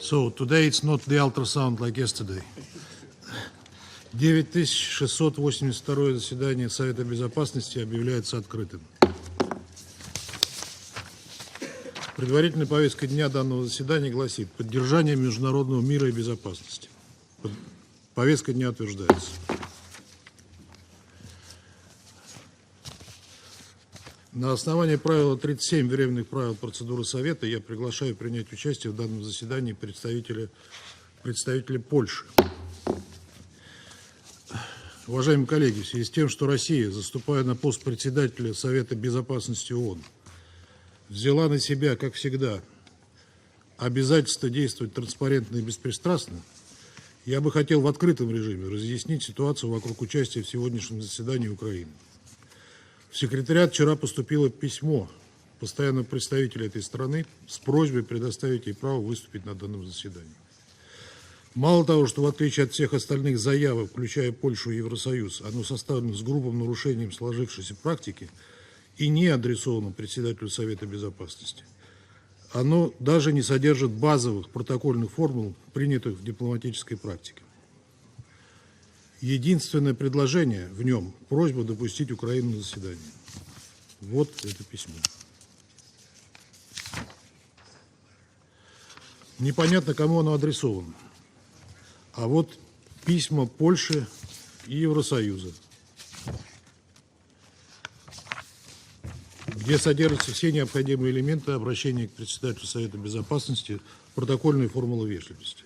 So today it's not the ultrasound like yesterday. 9682 заседание Совета Безопасности объявляется открытым. Предварительная повестка дня данного заседания гласит: поддержание международного мира и безопасности. Повестка дня утверждается. На основании правила 37 временных правил процедуры Совета я приглашаю принять участие в данном заседании представителя Польши. Уважаемые коллеги, в связи с тем, что Россия, заступая на пост председателя Совета Безопасности ООН, взяла на себя, как всегда, обязательство действовать транспарентно и беспристрастно, я бы хотел в открытом режиме разъяснить ситуацию вокруг участия в сегодняшнем заседании Украины. В секретариат вчера поступило письмо постоянного представителя этой страны с просьбой предоставить ей право выступить на данном заседании. Мало того, что в отличие от всех остальных заявок, включая Польшу и Евросоюз, оно составлено с грубым нарушением сложившейся практики и не адресовано председателю Совета Безопасности, оно даже не содержит базовых протокольных формул, принятых в дипломатической практике. Единственное предложение в нем – просьба допустить Украину на заседание. Вот это письмо. Непонятно, кому оно адресовано. А вот письма Польши и Евросоюза, где содержатся все необходимые элементы обращения к председателю Совета Безопасности, протокольные формулы вежливости.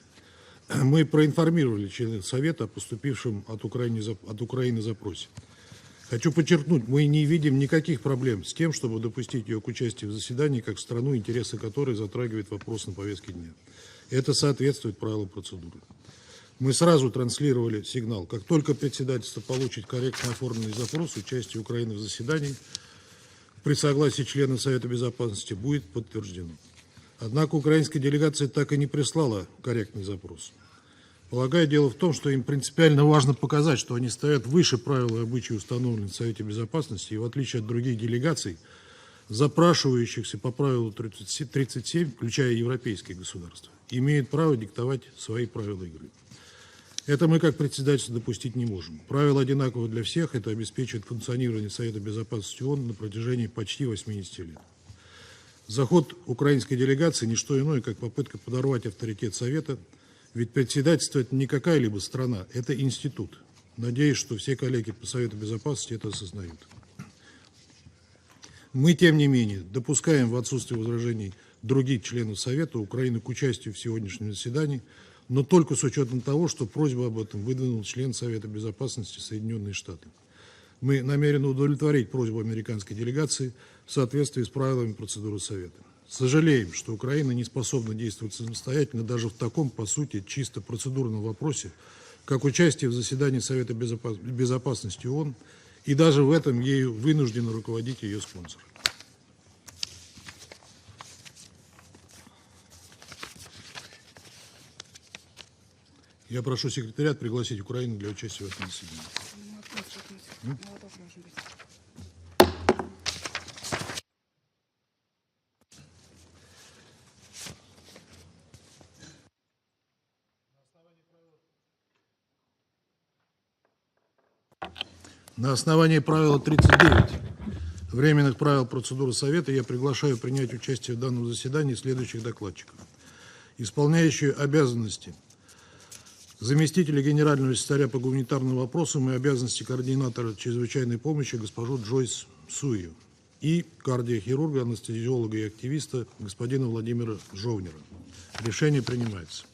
Мы проинформировали членов Совета о поступившем от Украины запросе. Хочу подчеркнуть, мы не видим никаких проблем с тем, чтобы допустить ее к участию в заседании, как страну, интересы которой затрагивает вопрос на повестке дня. Это соответствует правилам процедуры. Мы сразу транслировали сигнал: как только председательство получит корректно оформленный запрос, участие Украины в заседании при согласии членов Совета Безопасности будет подтверждено. Однако украинская делегация так и не прислала корректный запрос. Полагаю, дело в том, что им принципиально важно показать, что они стоят выше правил и обычаев, установленных в Совете Безопасности, и в отличие от других делегаций, запрашивающихся по правилу 37, включая европейские государства, имеют право диктовать свои правила игры. Это мы, как председательство, допустить не можем. Правила одинаковы для всех, это обеспечивает функционирование Совета Безопасности ООН на протяжении почти 80 лет. Заход украинской делегации – не что иное, как попытка подорвать авторитет Совета, ведь председательство – это не какая-либо страна, это институт. Надеюсь, что все коллеги по Совету Безопасности это осознают. Мы, тем не менее, допускаем в отсутствие возражений других членов Совета Украины к участию в сегодняшнем заседании, но только с учетом того, что просьбу об этом выдвинул член Совета Безопасности Соединенные Штаты. Мы намерены удовлетворить просьбу американской делегации в соответствии с правилами процедуры Совета. Сожалеем, что Украина не способна действовать самостоятельно даже в таком, по сути, чисто процедурном вопросе, как участие в заседании Совета Безопасности ООН, и даже в этом ею вынуждены руководить ее спонсор. Я прошу секретариат пригласить Украину для участия в этом заседании. На основании правила 39 временных правил процедуры Совета я приглашаю принять участие в данном заседании следующих докладчиков. Исполняющие обязанности заместителя генерального секретаря по гуманитарным вопросам и обязанности координатора чрезвычайной помощи госпожу Джойс Сую и кардиохирурга, анестезиолога и активиста господина Владимира Жовнера. Решение принимается.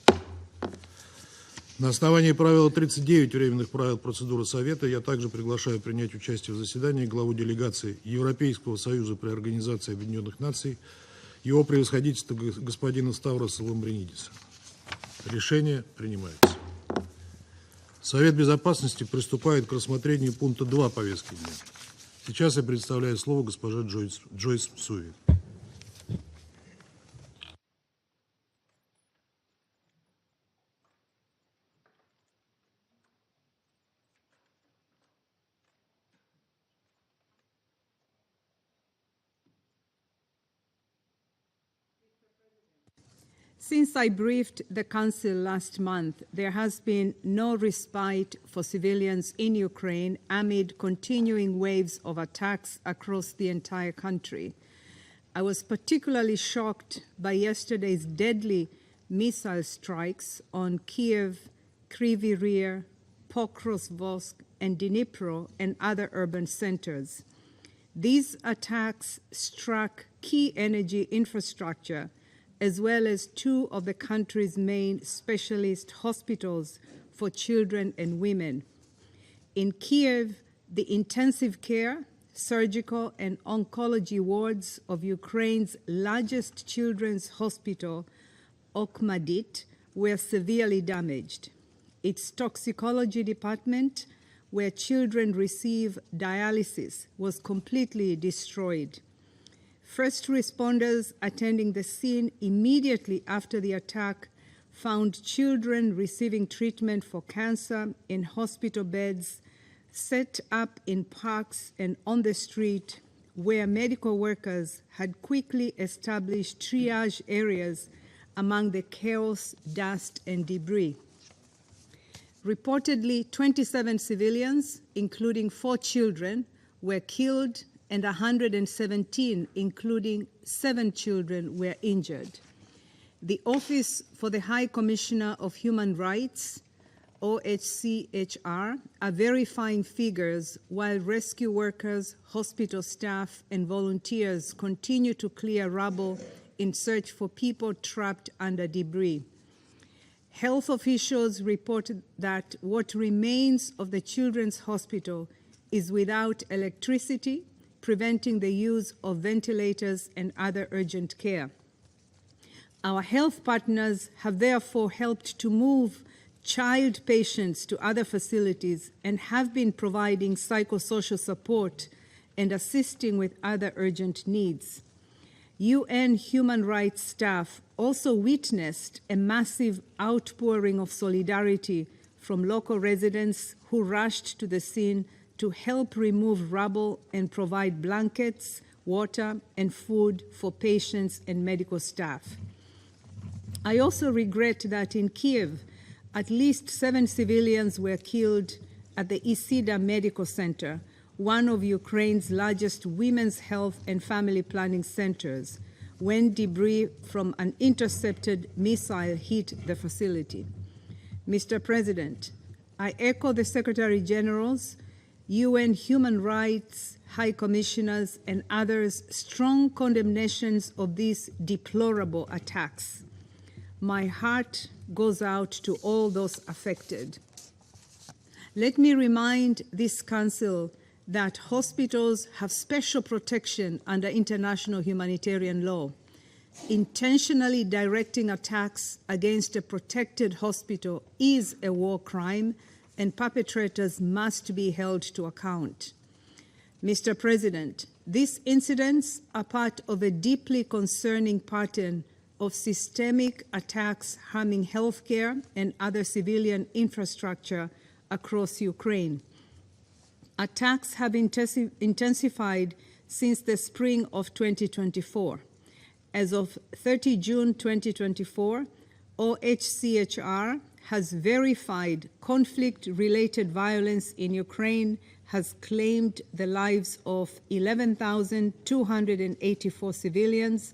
На основании правила 39 временных правил процедуры Совета я также приглашаю принять участие в заседании главу делегации Европейского Союза при Организации Объединенных Наций, его превосходительство господина Ставроса Ламбринидиса. Решение принимается. Совет Безопасности приступает к рассмотрению пункта 2 повестки дня. Сейчас я предоставляю слово госпоже Джойс Суи. Since I briefed the Council last month, there has been no respite for civilians in Ukraine amid continuing waves of attacks across the entire country. I was particularly shocked by yesterday's deadly missile strikes on Kiev, Kryvyi Rih, Pokrovsk, and Dnipro and other urban centers. These attacks struck key energy infrastructure as well as two of the country's main specialist hospitals for children and women. In Kiev, the intensive care, surgical, and oncology wards of Ukraine's largest children's hospital, Okhmatdyt, were severely damaged. Its toxicology department, where children receive dialysis, was completely destroyed. First responders attending the scene immediately after the attack found children receiving treatment for cancer in hospital beds, set up in parks and on the street, where medical workers had quickly established triage areas among the chaos, dust, and debris. Reportedly, 27 civilians, including 4 children, were killed, and 117, including 7 children, were injured. The Office for the High Commissioner of Human Rights, OHCHR, are verifying figures while rescue workers, hospital staff, and volunteers continue to clear rubble in search for people trapped under debris. Health officials reported that what remains of the children's hospital is without electricity, preventing the use of ventilators and other urgent care. Our health partners have therefore helped to move child patients to other facilities and have been providing psychosocial support and assisting with other urgent needs. UN human rights staff also witnessed a massive outpouring of solidarity from local residents who rushed to the scene to help remove rubble and provide blankets, water, and food for patients and medical staff. I also regret that in Kiev, at least 7 civilians were killed at the Isida Medical Center, one of Ukraine's largest women's health and family planning centers, when debris from an intercepted missile hit the facility. Mr. President, I echo the Secretary General's, UN Human Rights High Commissioners, and others' strong condemnations of these deplorable attacks. My heart goes out to all those affected. Let me remind this Council that hospitals have special protection under international humanitarian law. Intentionally directing attacks against a protected hospital is a war crime, and perpetrators must be held to account. Mr. President, these incidents are part of a deeply concerning pattern of systemic attacks harming healthcare and other civilian infrastructure across Ukraine. Attacks have intensified since the spring of 2024. As of 30 June 2024, OHCHR has verified conflict-related violence in Ukraine has claimed the lives of 11,284 civilians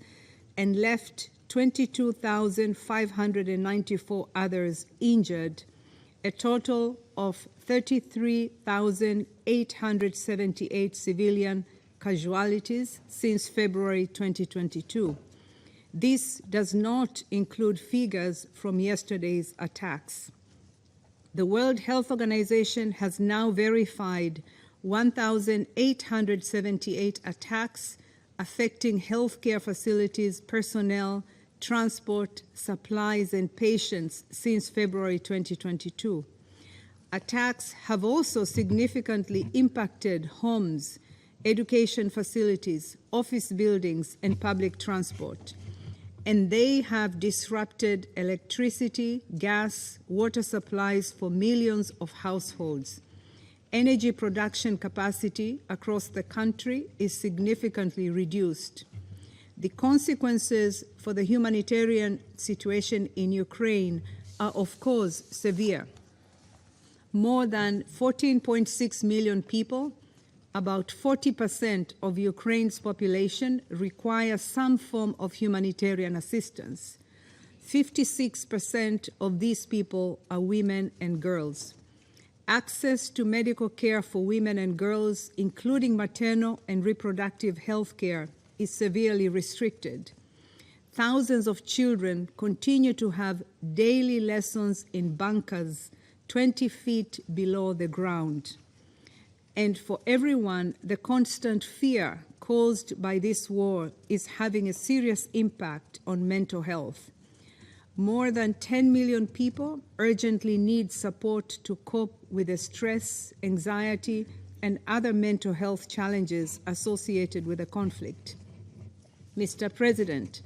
and left 22,594 others injured, a total of 33,878 civilian casualties since February 2022. This does not include figures from yesterday's attacks. The World Health Organization has now verified 1,878 attacks affecting healthcare facilities, personnel, transport, supplies, and patients since February 2022. Attacks have also significantly impacted homes, education facilities, office buildings, and public transport. And they have disrupted electricity, gas, water supplies for millions of households. Energy production capacity across the country is significantly reduced. The consequences for the humanitarian situation in Ukraine are, of course, severe. More than 14.6 million people, about 40% of Ukraine's population, require some form of humanitarian assistance. 56% of these people are women and girls. Access to medical care for women and girls, including maternal and reproductive health care, is severely restricted. Thousands of children continue to have daily lessons in bunkers 20 feet below the ground. And for everyone, the constant fear caused by this war is having a serious impact on mental health. More than 10 million people urgently need support to cope with the stress, anxiety, and other mental health challenges associated with the conflict. Mr. President,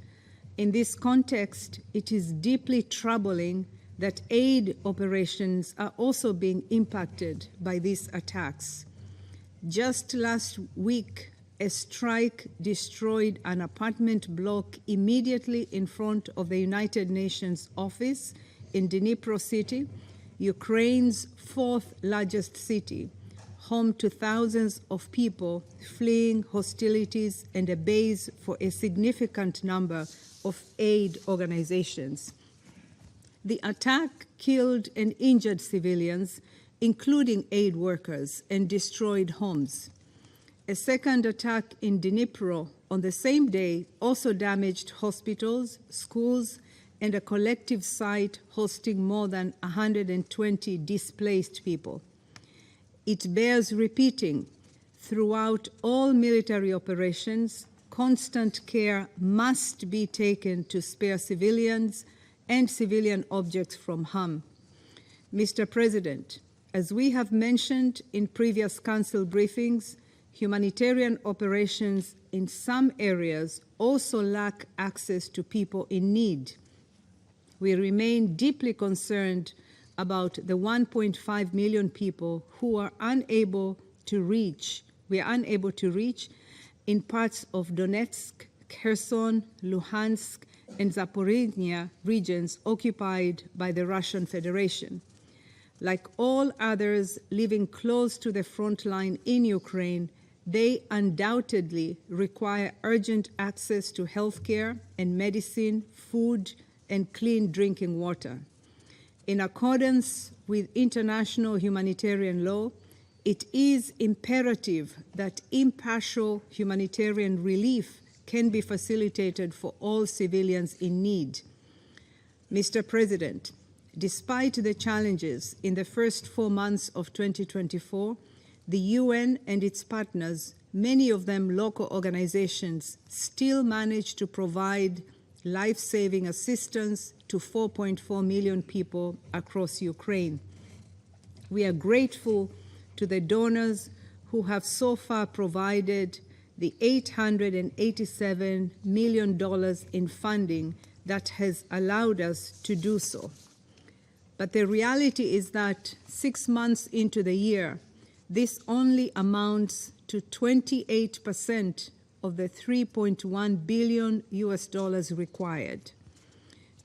in this context, it is deeply troubling that aid operations are also being impacted by these attacks. Just last week, a strike destroyed an apartment block immediately in front of the United Nations office in Dnipro city, Ukraine's fourth largest city, home to thousands of people fleeing hostilities and a base for a significant number of aid organizations. The attack killed and injured civilians, including aid workers, and destroyed homes. A second attack in Dnipro on the same day also damaged hospitals, schools, and a collective site hosting more than 120 displaced people. It bears repeating, throughout all military operations, constant care must be taken to spare civilians and civilian objects from harm. Mr. President, as we have mentioned in previous Council briefings, humanitarian operations in some areas also lack access to people in need. We remain deeply concerned about the 1.5 million people who are unable to reach in parts of Donetsk, Kherson, Luhansk, and Zaporizhzhia regions occupied by the Russian Federation. Like all others living close to the front line in Ukraine, they undoubtedly require urgent access to health care and medicine, food, and clean drinking water. In accordance with international humanitarian law, it is imperative that impartial humanitarian relief can be facilitated for all civilians in need. Mr. President, despite the challenges in the first 4 months of 2024, the UN and its partners, many of them local organizations, still manage to provide life-saving assistance to 4.4 million people across Ukraine. We are grateful to the donors who have so far provided the $887 million in funding that has allowed us to do so. But the reality is that 6 months into the year, this only amounts to 28% of the $3.1 billion required.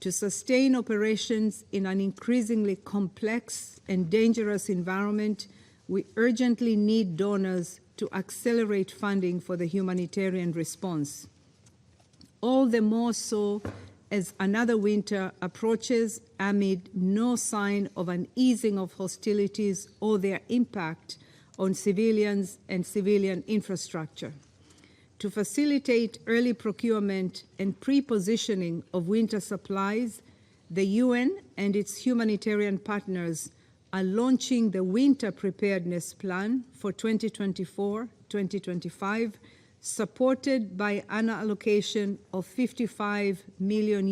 To sustain operations in an increasingly complex and dangerous environment, we urgently need donors to accelerate funding for the humanitarian response. All the more so as another winter approaches amid no sign of an easing of hostilities or their impact on civilians and civilian infrastructure. To facilitate early procurement and pre-positioning of winter supplies, the UN and its humanitarian partners are launching the Winter Preparedness Plan for 2024-2025, supported by an allocation of $55 million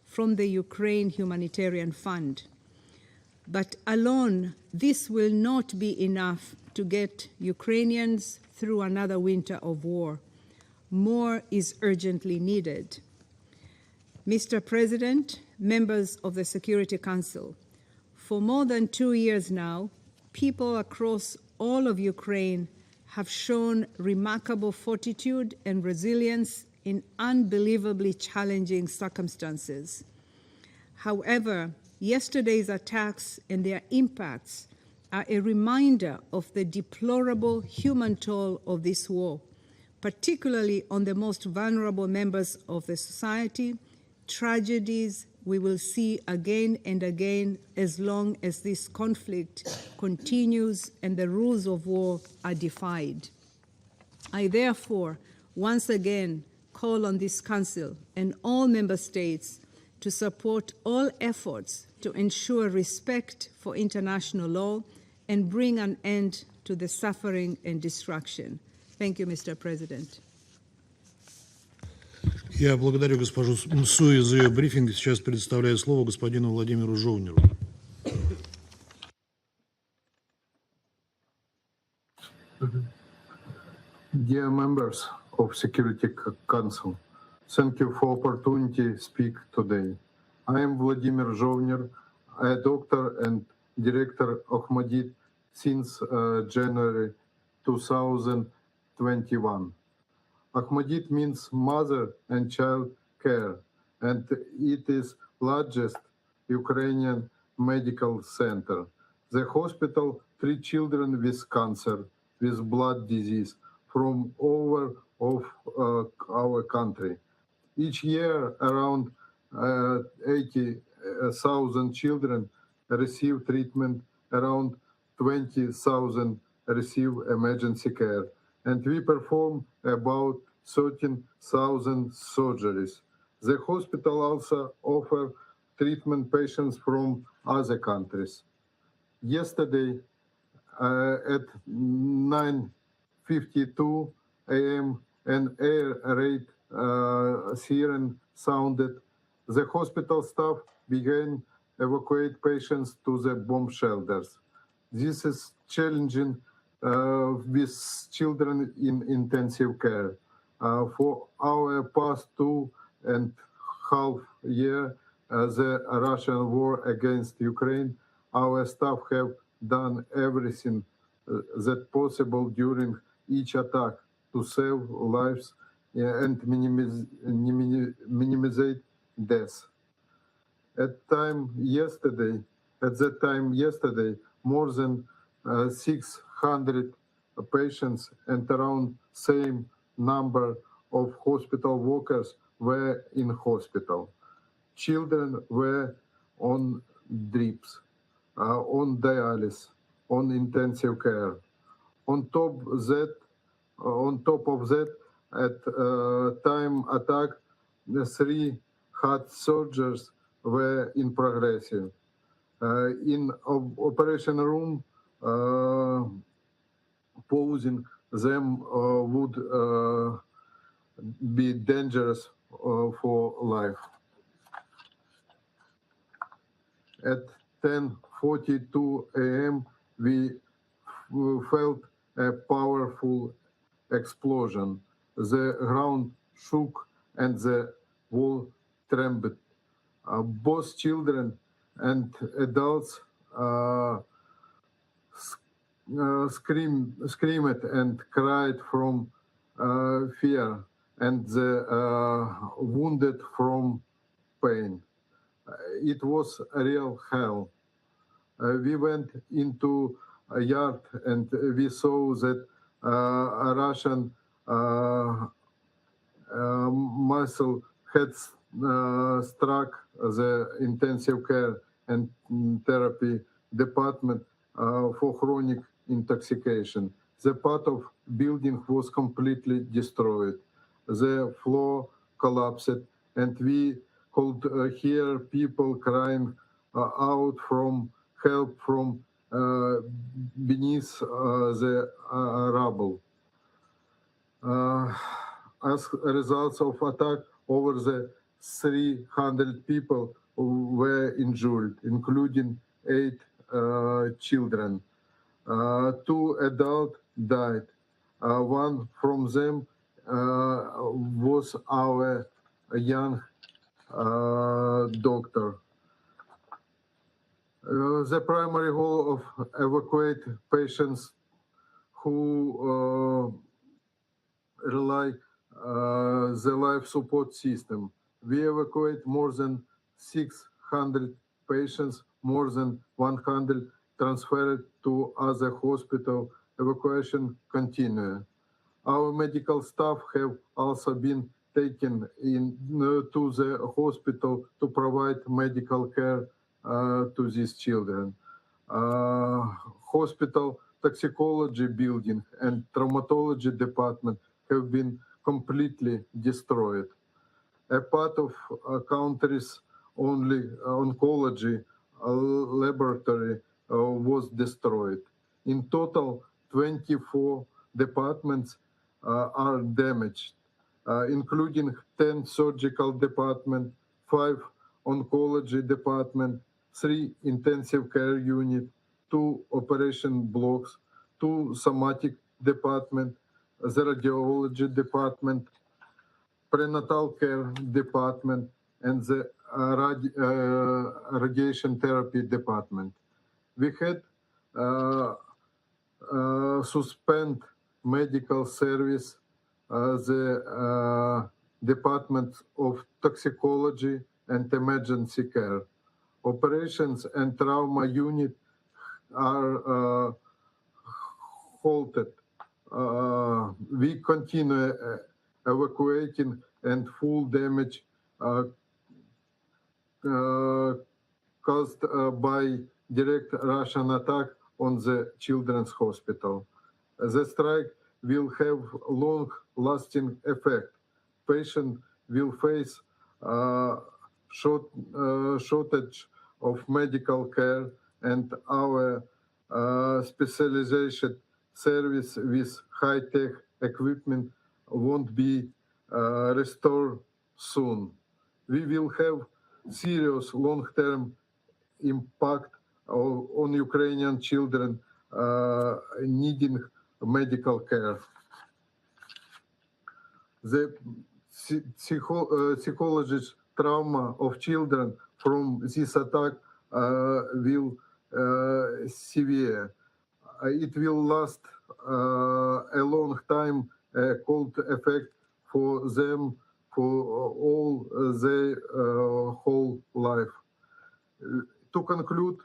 from the Ukraine Humanitarian Fund. But alone, this will not be enough to get Ukrainians through another winter of war. More is urgently needed. Mr. President, members of the Security Council, for more than 2 years now, people across all of Ukraine have shown remarkable fortitude and resilience in unbelievably challenging circumstances. However, yesterday's attacks and their impacts are a reminder of the deplorable human toll of this war, particularly on the most vulnerable members of the society, tragedies we will see again and again as long as this conflict continues and the rules of war are defied. I therefore once again call on this Council and all Member States to support all efforts to ensure respect for international law and bring an end to the suffering and destruction. Thank you, Mr. President. Я благодарю госпожу Мсуи за ее брифинг. Сейчас предоставляю слово господину Владимиру Жовнеру. Dear members of Security Council, thank you for opportunity to speak today. I am Vladimir Zhovner, a doctor and director of Okhmatdyt since January 2021. Okhmatdyt means mother and child care, and it is largest Ukrainian medical center. The hospital treats children with cancer, with blood disease from all of our country. Each year, around 80,000 children receive treatment, around 20,000 receive emergency care, and we perform about 13,000 surgeries. The hospital also offers treatment patients from other countries. Yesterday, at 9:52 a.m., an air raid siren sounded. The hospital staff began evacuate patients to the bomb shelters. This is challenging with children in intensive care. For our past 2.5 years, the Russian war against Ukraine, our staff have done everything that possible during each attack to save lives and minimize deaths. At that time yesterday, more than 600 patients and around same number of hospital workers were in hospital. Children were on drips, on dialysis, on intensive care. On top of that, at time attack, 3 heart surgeries were in progress. In operation room, pausing them would be dangerous for life. At 10:42 a.m., we felt a powerful explosion. The ground shook and the wall trembled. Both children and adults screamed and cried from fear, and the wounded from pain. It was a real hell. We went into a yard and we saw that a Russian missile had struck the intensive care and therapy department for chronic intoxication. The part of building was completely destroyed. The floor collapsed, and we could hear people crying out from help from beneath the rubble. As a result of attack, over the 300 people were injured, including 8 children. 2 adults died. One from them was our young doctor. The primary goal of evacuate patients who rely the life support system. We evacuate more than 600 patients, more than 100 transferred to other hospital. Evacuation continue. Our medical staff have also been taken to the hospital to provide medical care to these children. Hospital toxicology building and traumatology department have been completely destroyed. A part of country's only oncology laboratory was destroyed. In total, 24 departments are damaged, including 10 surgical departments, 5 oncology departments, 3 intensive care units, 2 operation blocks, 2 somatic departments, the radiology department, prenatal care department, and the radiation therapy department. We had suspend medical service, the Department of Toxicology and Emergency Care. Operations and trauma unit are halted. We continue evacuating and full damage caused by direct Russian attack on the children's hospital. The strike will have long-lasting effect. Patients will face shortage of medical care, and our specialization service with high-tech equipment won't be restored soon. We will have serious long-term impact on Ukrainian children needing medical care. The psychological trauma of children from this attack will severe. It will last a long time, a cold effect for them for all their whole life. To conclude,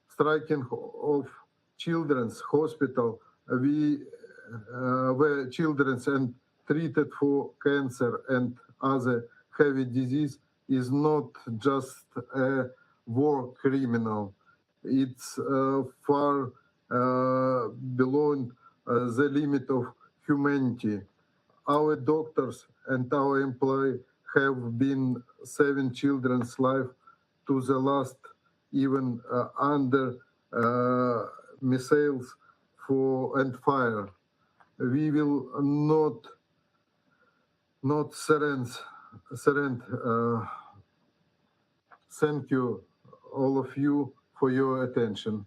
striking of children's hospital, where children and treated for cancer and other heavy disease is not just a war criminal. It's far beyond the limit of humanity. Our doctors and our employees have been saving children's life to the last, even under missiles and fire. We will not surrender. Thank you, all of you, for your attention.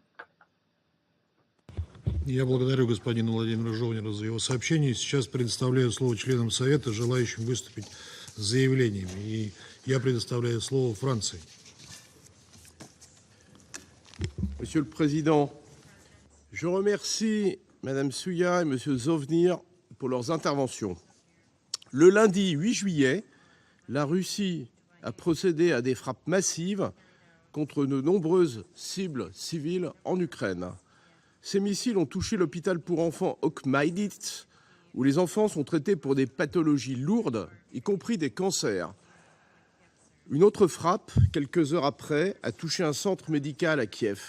Я благодарю господина Владимира Жовнера за его сообщение. Сейчас предоставляю слово членам Совета, желающим выступить с заявлениями. И я предоставляю слово Франции. Monsieur le Président, je remercie Madame Souya et Monsieur Zhovnir pour leurs interventions. Le lundi 8 juillet, la Russie a procédé à des frappes massives contre de nombreuses cibles civiles en Ukraine. Ces missiles ont touché l'hôpital pour enfants Okhmatdyt, où les enfants sont traités pour des pathologies lourdes, y compris des cancers. Une autre frappe, quelques heures après, a touché un centre médical à Kiev.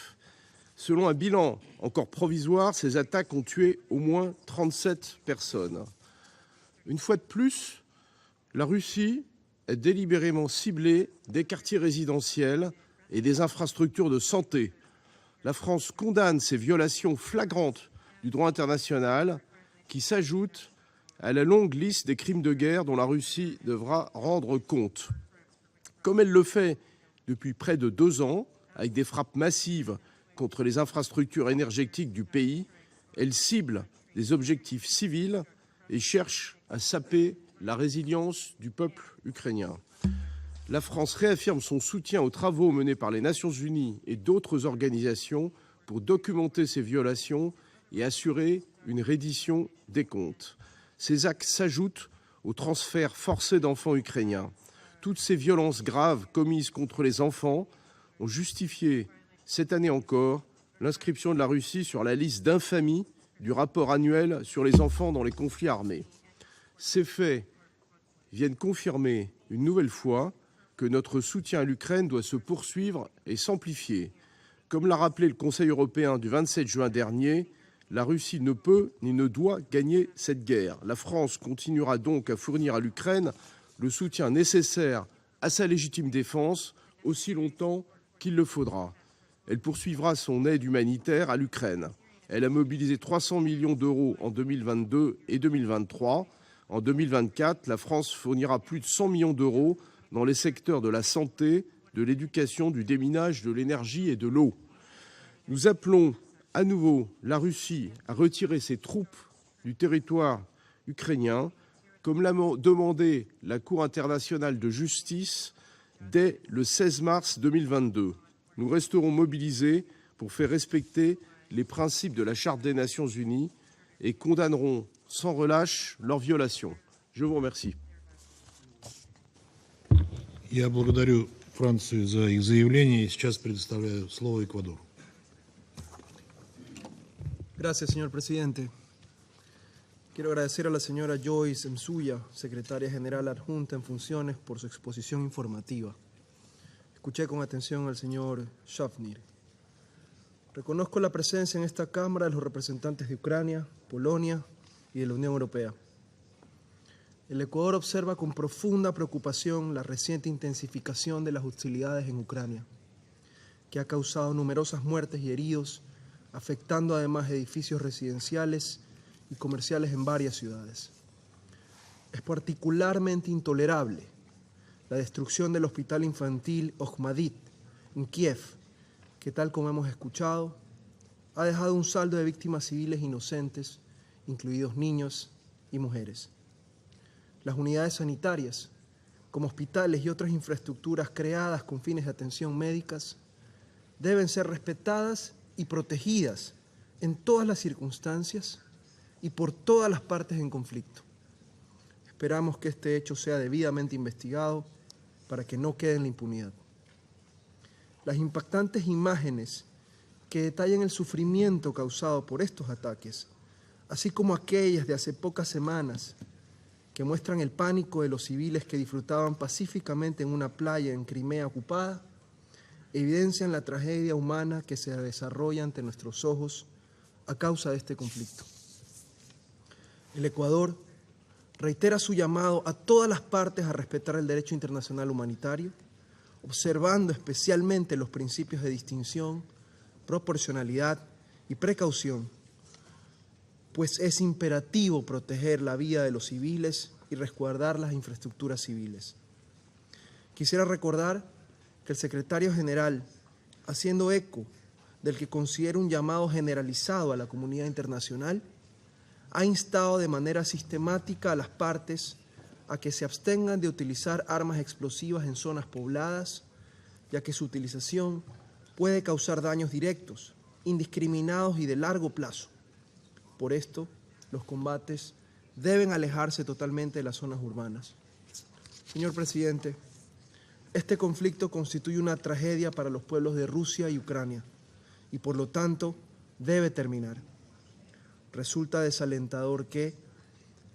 Selon un bilan encore provisoire, ces attaques ont tué au moins 37 personnes. Une fois de plus, la Russie a délibérément ciblé des quartiers résidentiels et des infrastructures de santé. La France condamne ces violations flagrantes du droit international qui s'ajoutent à la longue liste des crimes de guerre dont la Russie devra rendre compte. Comme elle le fait depuis près de 2 ans, avec des frappes massives contre les infrastructures énergétiques du pays, elle cible des objectifs civils et cherche à saper la résilience du peuple ukrainien. La France réaffirme son soutien aux travaux menés par les Nations Unies et d'autres organisations pour documenter ces violations et assurer une reddition des comptes. Ces actes s'ajoutent au transfert forcé d'enfants ukrainiens. Toutes ces violences graves commises contre les enfants ont justifié, cette année encore, l'inscription de la Russie sur la liste d'infamie du rapport annuel sur les enfants dans les conflits armés. Ces faits viennent confirmer une nouvelle fois que notre soutien à l'Ukraine doit se poursuivre et s'amplifier. Comme l'a rappelé le Conseil européen du 27 juin dernier, la Russie ne peut ni ne doit gagner cette guerre. La France continuera donc à fournir à l'Ukraine le soutien nécessaire à sa légitime défense aussi longtemps qu'il le faudra. Elle poursuivra son aide humanitaire à l'Ukraine. Elle a mobilisé 300 millions d'euros en 2022 et 2023. En 2024, la France fournira plus de 100 millions d'euros dans les secteurs de la santé, de l'éducation, du déminage, de l'énergie et de l'eau. Nous appelons à nouveau la Russie à retirer ses troupes du territoire ukrainien, comme l'a demandé la Cour internationale de justice dès le 16 mars 2022. Nous resterons mobilisés pour faire respecter les principes de la Charte des Nations Unies et condamnerons sans relâche leurs violations. Je vous remercie. Я благодарю Францию за их заявление и сейчас предоставляю слово Эквадору. Gracias, señor presidente. Quiero agradecer a la señora Joyce Msuya, secretaria general adjunta en funciones, por su exposición informativa. Escuché con atención al señor Shavnir. Reconozco la presencia en esta Cámara de los representantes de Ucrania, Polonia y de la Unión Europea. El Ecuador observa con profunda preocupación la reciente intensificación de las hostilidades en Ucrania, que ha causado numerosas muertes y heridos, afectando además edificios residenciales y comerciales en varias ciudades. Es particularmente intolerable la destrucción del hospital infantil Okhmatdyt en Kiev, que tal como hemos escuchado, ha dejado un saldo de víctimas civiles inocentes, incluidos niños y mujeres. Las unidades sanitarias, como hospitales y otras infraestructuras creadas con fines de atención médicas, deben ser respetadas y protegidas en todas las circunstancias y por todas las partes en conflicto. Esperamos que este hecho sea debidamente investigado para que no quede en la impunidad. Las impactantes imágenes que detallan el sufrimiento causado por estos ataques, así como aquellas de hace pocas semanas que muestran el pánico de los civiles que disfrutaban pacíficamente en una playa en Crimea ocupada, evidencian la tragedia humana que se desarrolla ante nuestros ojos a causa de este conflicto. El Ecuador reitera su llamado a todas las partes a respetar el derecho internacional humanitario, observando especialmente los principios de distinción, proporcionalidad y precaución, pues es imperativo proteger la vida de los civiles y resguardar las infraestructuras civiles. Quisiera recordar que el secretario general, haciendo eco del que considera un llamado generalizado a la comunidad internacional, ha instado de manera sistemática a las partes a que se abstengan de utilizar armas explosivas en zonas pobladas, ya que su utilización puede causar daños directos, indiscriminados y de largo plazo. Por esto, los combates deben alejarse totalmente de las zonas urbanas. Señor presidente, este conflicto constituye una tragedia para los pueblos de Rusia y Ucrania y por lo tanto debe terminar. Resulta desalentador que,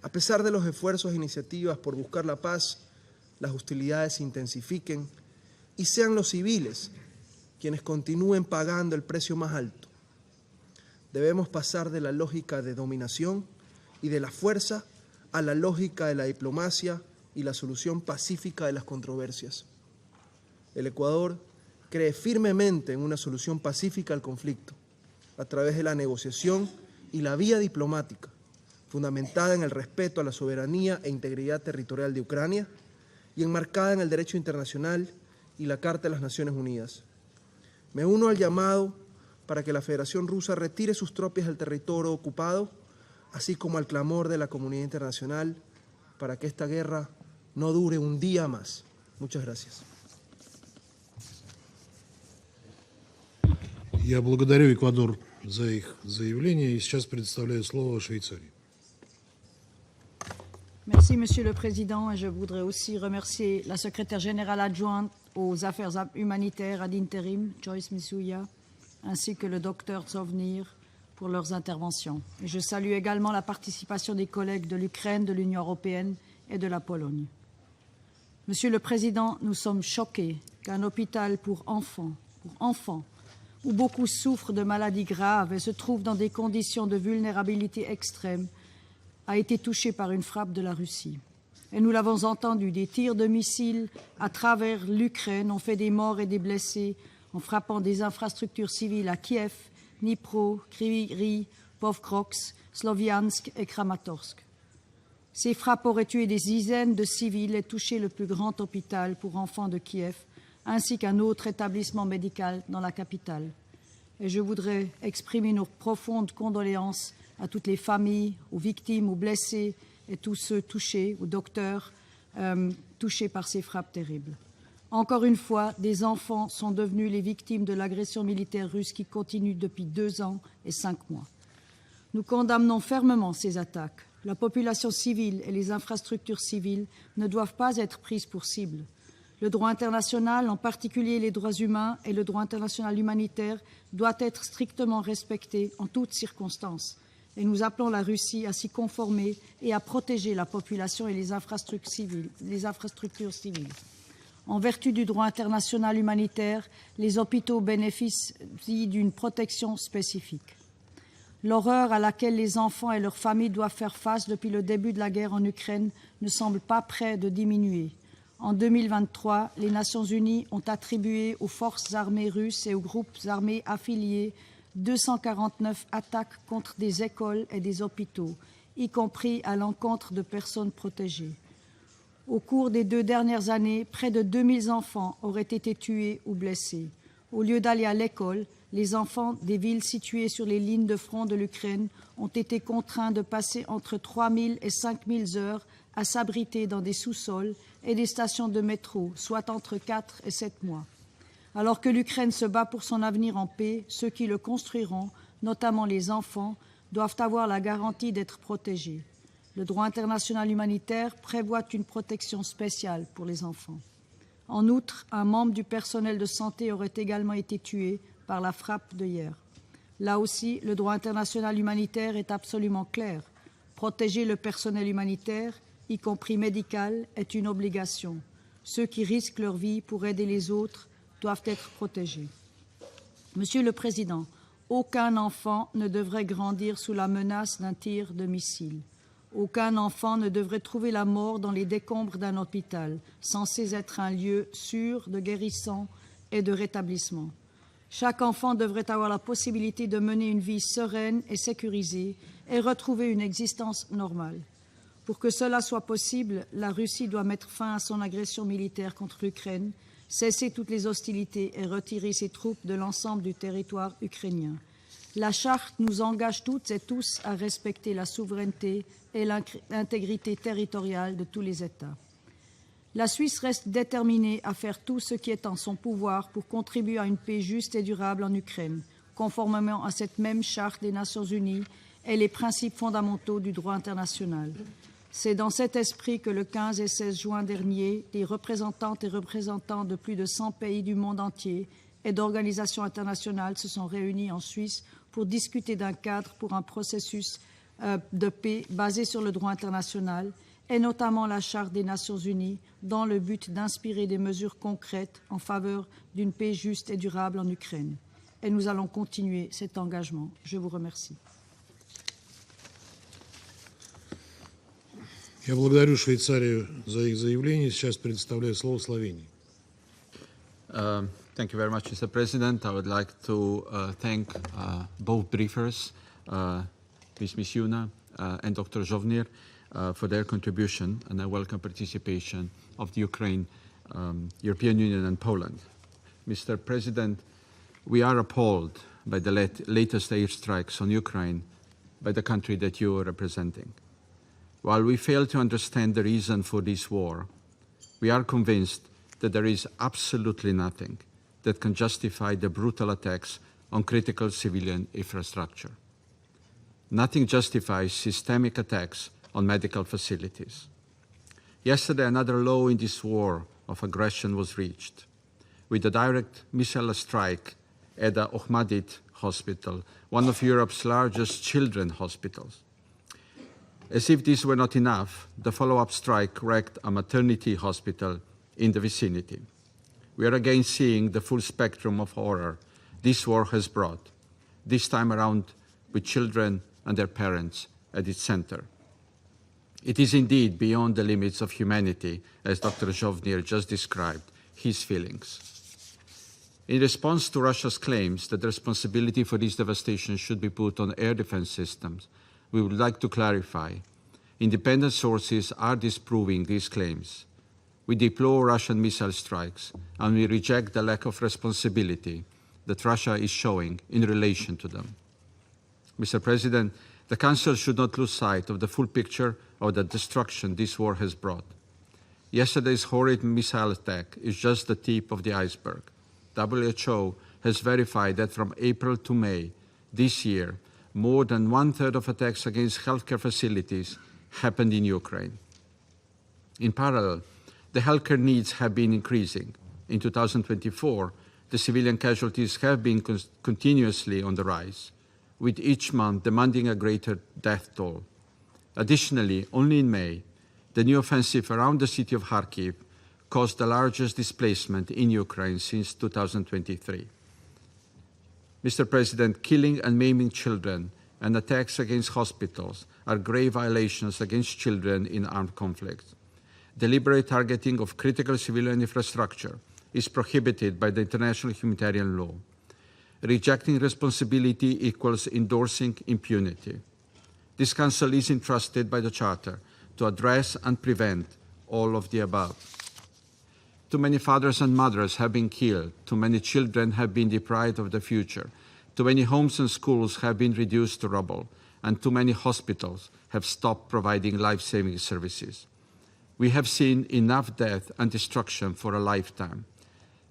a pesar de los esfuerzos e iniciativas por buscar la paz, las hostilidades se intensifiquen y sean los civiles quienes continúen pagando el precio más alto. Debemos pasar de la lógica de dominación y de la fuerza a la lógica de la diplomacia y la solución pacífica de las controversias. El Ecuador cree firmemente en una solución pacífica al conflicto, a través de la negociación y la vía diplomática, fundamentada en el respeto a la soberanía e integridad territorial de Ucrania y enmarcada en el derecho internacional y la Carta de las Naciones Unidas. Me uno al llamado para que la Federación Rusa retire sus tropas del territorio ocupado, así como al clamor de la comunidad internacional para que esta guerra no dure un día más. Muchas gracias. Я благодарю Эквадор за их заявление и сейчас предоставляю слово Швейцарии. Merci, Monsieur le Président, et je voudrais aussi remercier la secrétaire générale adjointe aux affaires humanitaires ad interim, Joyce Misuya, ainsi que le docteur Zovnir pour leurs interventions. Et je salue également la participation des collègues de l'Ukraine, de l'Union européenne et de la Pologne. Monsieur le Président, nous sommes choqués qu'un hôpital pour enfants, où beaucoup souffrent de maladies graves et se trouvent dans des conditions de vulnérabilité extrême, a été touché par une frappe de la Russie. Et nous l'avons entendu, des tirs de missiles à travers l'Ukraine ont fait des morts et des blessés en frappant des infrastructures civiles à Kiev, Dnipro, Kryvyi, Pokrovsk, Sloviansk et Kramatorsk. Ces frappes auraient tué des dizaines de civils et touché le plus grand hôpital pour enfants de Kiev, ainsi qu'un autre établissement médical dans la capitale. Et je voudrais exprimer nos profondes condoléances à toutes les familles, aux victimes, aux blessés et tous ceux touchés, aux docteurs touchés par ces frappes terribles. Encore une fois, des enfants sont devenus les victimes de l'agression militaire russe qui continue depuis 2 ans et 5 mois. Nous condamnons fermement ces attaques. La population civile et les infrastructures civiles ne doivent pas être prises pour cible. Le droit international, en particulier les droits humains et le droit international humanitaire, doit être strictement respecté en toutes circonstances. Et nous appelons la Russie à s'y conformer et à protéger la population et les infrastructures civiles. En vertu du droit international humanitaire, les hôpitaux bénéficient d'une protection spécifique. L'horreur à laquelle les enfants et leurs familles doivent faire face depuis le début de la guerre en Ukraine ne semble pas près de diminuer. En 2023, les Nations Unies ont attribué aux forces armées russes et aux groupes armés affiliés 249 attaques contre des écoles et des hôpitaux, y compris à l'encontre de personnes protégées. Au cours des 2 dernières années, près de 2000 enfants auraient été tués ou blessés. Au lieu d'aller à l'école, les enfants des villes situées sur les lignes de front de l'Ukraine ont été contraints de passer entre 3000 et 5000 heures à s'abriter dans des sous-sols et des stations de métro, soit entre 4 et 7 mois. Alors que l'Ukraine se bat pour son avenir en paix, ceux qui le construiront, notamment les enfants, doivent avoir la garantie d'être protégés. Le droit international humanitaire prévoit une protection spéciale pour les enfants. En outre, un membre du personnel de santé aurait également été tué par la frappe de hier. Là aussi, le droit international humanitaire est absolument clair. Protéger le personnel humanitaire, y compris médical, est une obligation. Ceux qui risquent leur vie pour aider les autres doivent être protégés. Monsieur le Président, aucun enfant ne devrait grandir sous la menace d'un tir de missile. Aucun enfant ne devrait trouver la mort dans les décombres d'un hôpital, censé être un lieu sûr de guérison et de rétablissement. Chaque enfant devrait avoir la possibilité de mener une vie sereine et sécurisée et retrouver une existence normale. Pour que cela soit possible, la Russie doit mettre fin à son agression militaire contre l'Ukraine, cesser toutes les hostilités et retirer ses troupes de l'ensemble du territoire ukrainien. La Charte nous engage toutes et tous à respecter la souveraineté et l'intégrité territoriale de tous les États. La Suisse reste déterminée à faire tout ce qui est en son pouvoir pour contribuer à une paix juste et durable en Ukraine, conformément à cette même Charte des Nations Unies et les principes fondamentaux du droit international. C'est dans cet esprit que le 15 et 16 juin dernier, des représentantes et représentants de plus de 100 pays du monde entier et d'organisations internationales se sont réunis en Suisse pour discuter d'un cadre pour un processus de paix basé sur le droit international et notamment la Charte des Nations Unies, dans le but d'inspirer des mesures concrètes en faveur d'une paix juste et durable en Ukraine. Et nous allons continuer cet engagement. Je vous remercie. Я благодарю Швейцарию за их заявление. Сейчас предоставляю слово Словении. Thank you very much, Mr. President. I would like to thank both briefers, Ms. Misiuna and Dr. Zovnir, for their contribution, and I welcome participation of the Ukraine, European Union and Poland. Mr. President, we are appalled by the latest airstrikes on Ukraine by the country that you are representing. While we fail to understand the reason for this war, we are convinced that there is absolutely nothing that can justify the brutal attacks on critical civilian infrastructure. Nothing justifies systemic attacks on medical facilities. Yesterday, another low in this war of aggression was reached, with a direct missile strike at the Okhmatdyt hospital, one of Europe's largest children's hospitals. As if this were not enough, the follow-up strike wrecked a maternity hospital in the vicinity. We are again seeing the full spectrum of horror this war has brought, this time around with children and their parents at its center. It is indeed beyond the limits of humanity, as Dr. Zhovnir just described his feelings. In response to Russia's claims that the responsibility for this devastation should be put on air defense systems, we would like to clarify. Independent sources are disproving these claims. We deplore Russian missile strikes, and we reject the lack of responsibility that Russia is showing in relation to them. Mr. President, the Council should not lose sight of the full picture of the destruction this war has brought. Yesterday's horrid missile attack is just the tip of the iceberg. WHO has verified that from April to May this year, more than 1/3 of attacks against healthcare facilities happened in Ukraine. In parallel, the healthcare needs have been increasing. In 2024, the civilian casualties have been continuously on the rise, with each month demanding a greater death toll. Additionally, only in May, the new offensive around the city of Kharkiv caused the largest displacement in Ukraine since 2023. Mr. President, killing and maiming children and attacks against hospitals are grave violations against children in armed conflicts. Deliberate targeting of critical civilian infrastructure is prohibited by the international humanitarian law. Rejecting responsibility equals endorsing impunity. This Council is entrusted by the Charter to address and prevent all of the above. Too many fathers and mothers have been killed, too many children have been deprived of the future, too many homes and schools have been reduced to rubble, and too many hospitals have stopped providing life-saving services. We have seen enough death and destruction for a lifetime.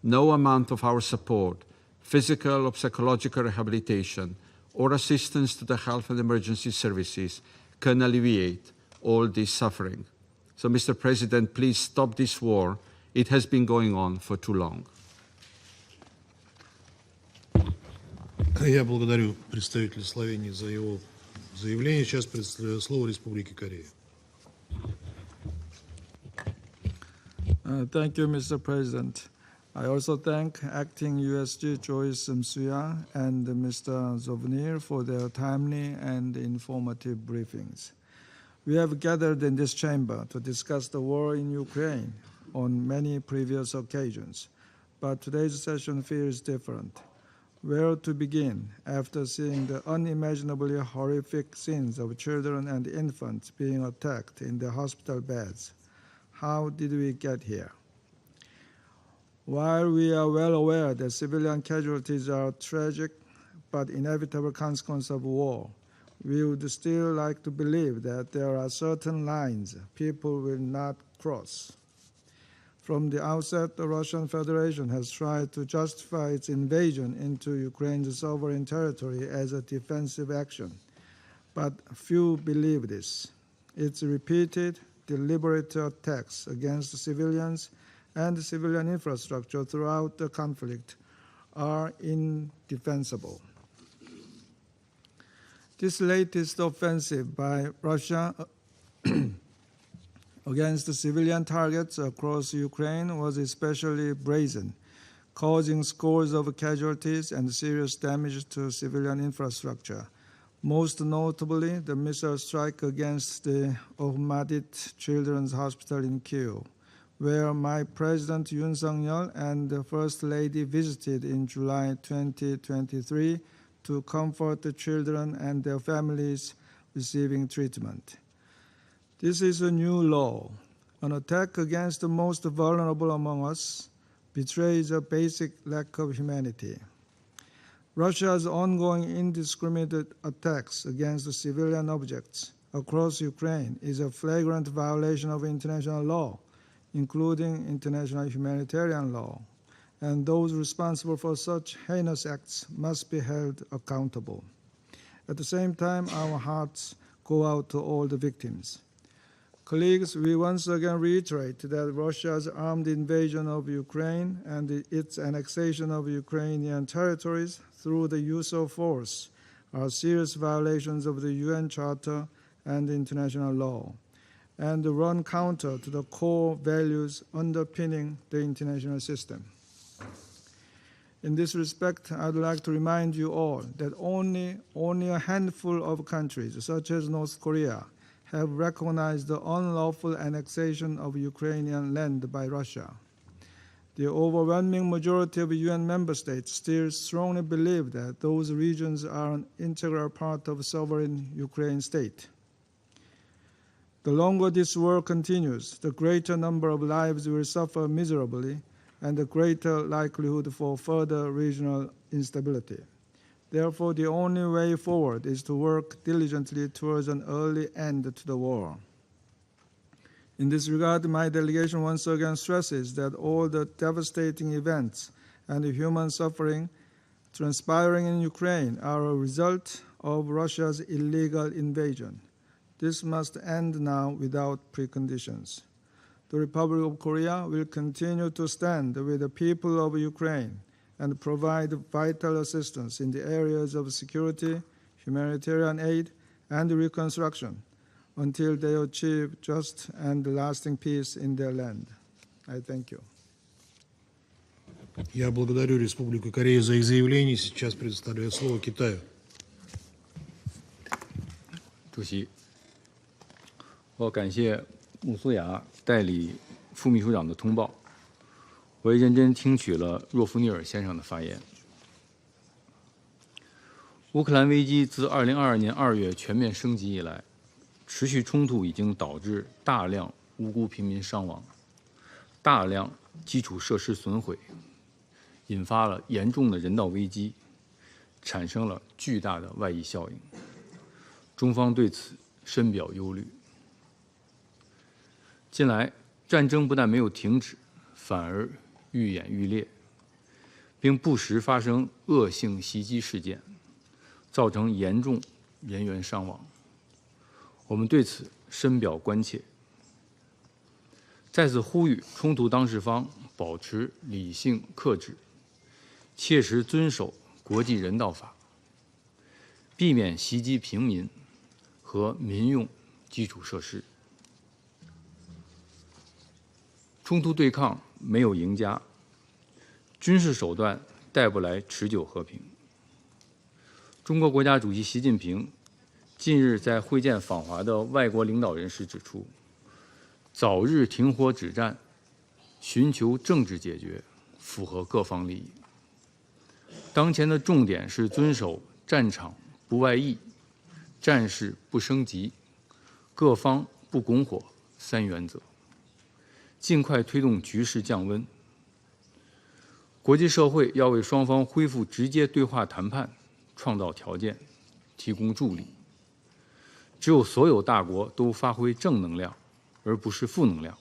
No amount of our support, physical or psychological rehabilitation, or assistance to the health and emergency services can alleviate all this suffering. So, Mr. President, please stop this war. It has been going on for too long. Я благодарю представителя Словении за его заявление. Сейчас предоставляю слово Республике Корея. Thank you, Mr. President. I also thank Acting USG Joyce Msuya and Mr. Zhovnir for their timely and informative briefings. We have gathered in this chamber to discuss the war in Ukraine on many previous occasions, but today's session feels different. Where to begin after seeing the unimaginably horrific scenes of children and infants being attacked in the hospital beds? How did we get here? While we are well aware that civilian casualties are a tragic but inevitable consequence of war, we would still like to believe that there are certain lines people will not cross. From the outset, the Russian Federation has tried to justify its invasion into Ukraine's sovereign territory as a defensive action, but few believe this. Its repeated, deliberate attacks against civilians and civilian infrastructure throughout the conflict are indefensible. This latest offensive by Russia against the civilian targets across Ukraine was especially brazen, causing scores of casualties and serious damage to civilian infrastructure. Most notably, the missile strike against the Okhmatdyt Children's Hospital in Kiev, where my President Yoon Suk-yeol and the First Lady visited in July 2023 to comfort the children and their families receiving treatment. This is a new law. An attack against the most vulnerable among us betrays a basic lack of humanity. Russia's ongoing indiscriminate attacks against civilian objects across Ukraine is a flagrant violation of international law, including international humanitarian law, and those responsible for such heinous acts must be held accountable. At the same time, our hearts go out to all the victims. Colleagues, we once again reiterate that Russia's armed invasion of Ukraine and its annexation of Ukrainian territories through the use of force are serious violations of the UN Charter and international law, and run counter to the core values underpinning the international system. In this respect, I'd like to remind you all that only a handful of countries, such as North Korea, have recognized the unlawful annexation of Ukrainian land by Russia. The overwhelming majority of UN member states still strongly believe that those regions are an integral part of sovereign Ukraine state. The longer this war continues, the greater number of lives will suffer miserably and the greater likelihood for further regional instability. Therefore, the only way forward is to work diligently towards an early end to the war. In this regard, my delegation once again stresses that all the devastating events and the human suffering transpiring in Ukraine are a result of Russia's illegal invasion. This must end now without preconditions. The Republic of Korea will continue to stand with the people of Ukraine and provide vital assistance in the areas of security, humanitarian aid, and reconstruction until they achieve just and lasting peace in their land. I thank you. Я благодарю Республику Корея за их заявление. Сейчас предоставляю слово Китаю. 主席，我感谢穆苏雅代理副秘书长的通报，我也认真听取了若夫尼尔先生的发言。乌克兰危机自2022年2月全面升级以来，持续冲突已经导致大量无辜平民伤亡，大量基础设施损毁，引发了严重的人道危机，产生了巨大的外溢效应。中方对此深表忧虑。近来，战争不但没有停止，反而愈演愈烈，并不时发生恶性袭击事件，造成严重人员伤亡。我们对此深表关切，在此呼吁冲突当事方保持理性克制，切实遵守国际人道法，避免袭击平民和民用基础设施。冲突对抗没有赢家，军事手段带不来持久和平。中国国家主席习近平近日在会见访华的外国领导人时指出，早日停火止战，寻求政治解决，符合各方利益。当前的重点是遵守战场不外溢、战事不升级、各方不拱火3原则，尽快推动局势降温。国际社会要为双方恢复直接对话谈判创造条件，提供助力。只有所有大国都发挥正能量，而不是负能量，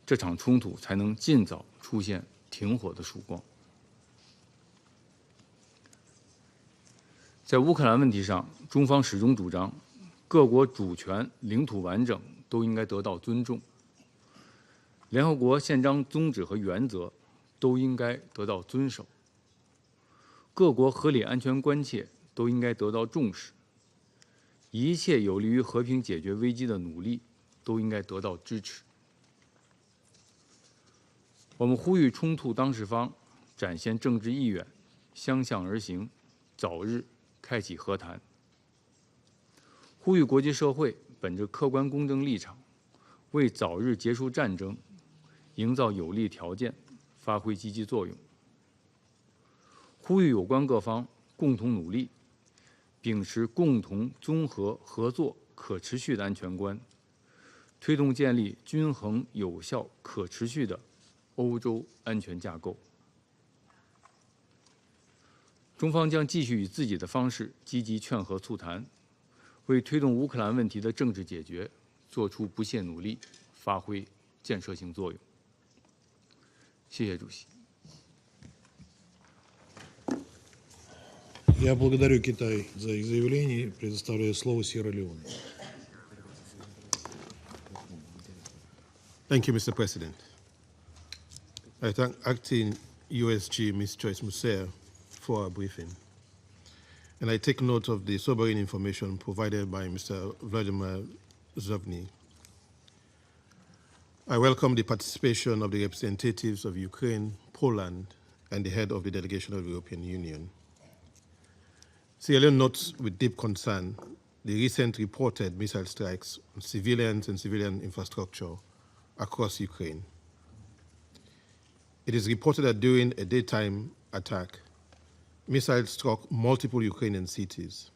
这场冲突才能尽早出现停火的曙光。在乌克兰问题上，中方始终主张，各国主权、领土完整都应该得到尊重，联合国宪章宗旨和原则都应该得到遵守，各国合理安全关切都应该得到重视，一切有利于和平解决危机的努力都应该得到支持。我们呼吁冲突当事方展现政治意愿，相向而行，早日开启和谈。呼吁国际社会本着客观公正立场，为早日结束战争营造有利条件，发挥积极作用。呼吁有关各方共同努力，秉持共同、综合、合作、可持续的安全观，推动建立均衡、有效、可持续的欧洲安全架构。中方将继续以自己的方式积极劝和促谈，为推动乌克兰问题的政治解决做出不懈努力，发挥建设性作用。谢谢主席。Я благодарю Китай за их заявление и предоставляю слово Сьерра-Леоне. Thank you, Mr. President. I thank Acting USG Ms. Joyce Musea for our briefing. And I take note of the sobering information provided by Mr. Vladimir Zovny. I welcome the participation of the representatives of Ukraine, Poland, and the head of the delegation of the European Union. Sierra Leone notes with deep concern the recent reported missile strikes on civilians and civilian infrastructure across Ukraine. It is reported that during a daytime attack, missiles struck multiple Ukrainian cities,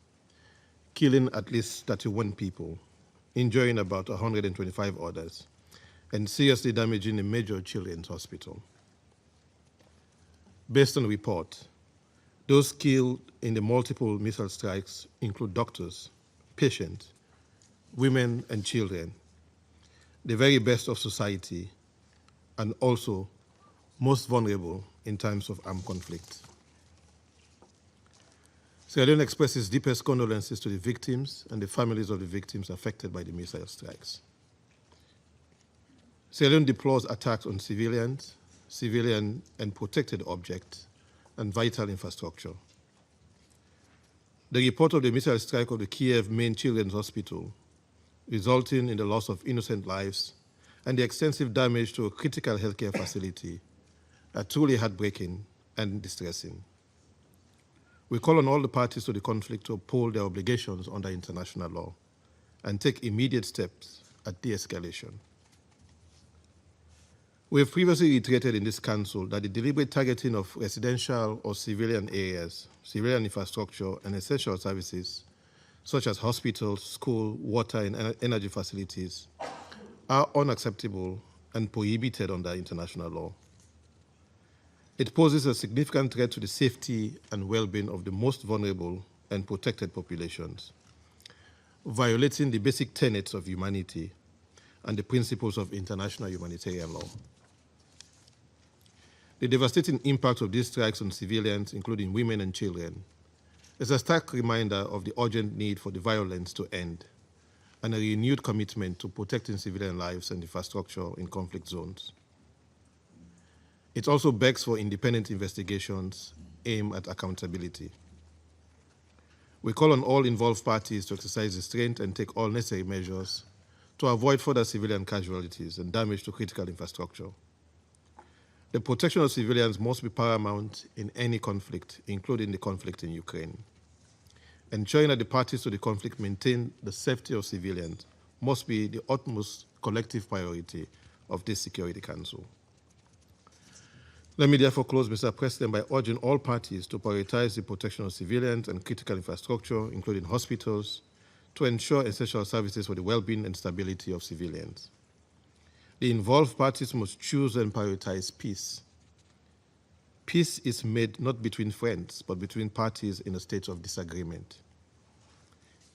killing at least 31 people, injuring about 125 others, and seriously damaging a major children's hospital. Based on report, those killed in the multiple missile strikes include doctors, patients, women and children, the very best of society, and also most vulnerable in times of armed conflict. Sierra Leone expresses deepest condolences to the victims and the families of the victims affected by the missile strikes. Sierra Leone deplores attacks on civilians, civilian and protected objects, and vital infrastructure. The report of the missile strike of the Kiev main children's hospital, resulting in the loss of innocent lives and the extensive damage to a critical healthcare facility, are truly heartbreaking and distressing. We call on all the parties to the conflict to uphold their obligations under international law and take immediate steps at de-escalation. We have previously reiterated in this Council that the deliberate targeting of residential or civilian areas, civilian infrastructure, and essential services, such as hospitals, schools, water, and energy facilities, are unacceptable and prohibited under international law. It poses a significant threat to the safety and well-being of the most vulnerable and protected populations, violating the basic tenets of humanity and the principles of international humanitarian law. The devastating impact of these strikes on civilians, including women and children, is a stark reminder of the urgent need for the violence to end and a renewed commitment to protecting civilian lives and infrastructure in conflict zones. It also begs for independent investigations aimed at accountability. We call on all involved parties to exercise restraint and take all necessary measures to avoid further civilian casualties and damage to critical infrastructure. The protection of civilians must be paramount in any conflict, including the conflict in Ukraine. Ensuring that the parties to the conflict maintain the safety of civilians must be the utmost collective priority of this Security Council. Let me therefore close, Mr. President, by urging all parties to prioritize the protection of civilians and critical infrastructure, including hospitals, to ensure essential services for the well-being and stability of civilians. The involved parties must choose and prioritize peace. Peace is made not between friends, but between parties in a state of disagreement.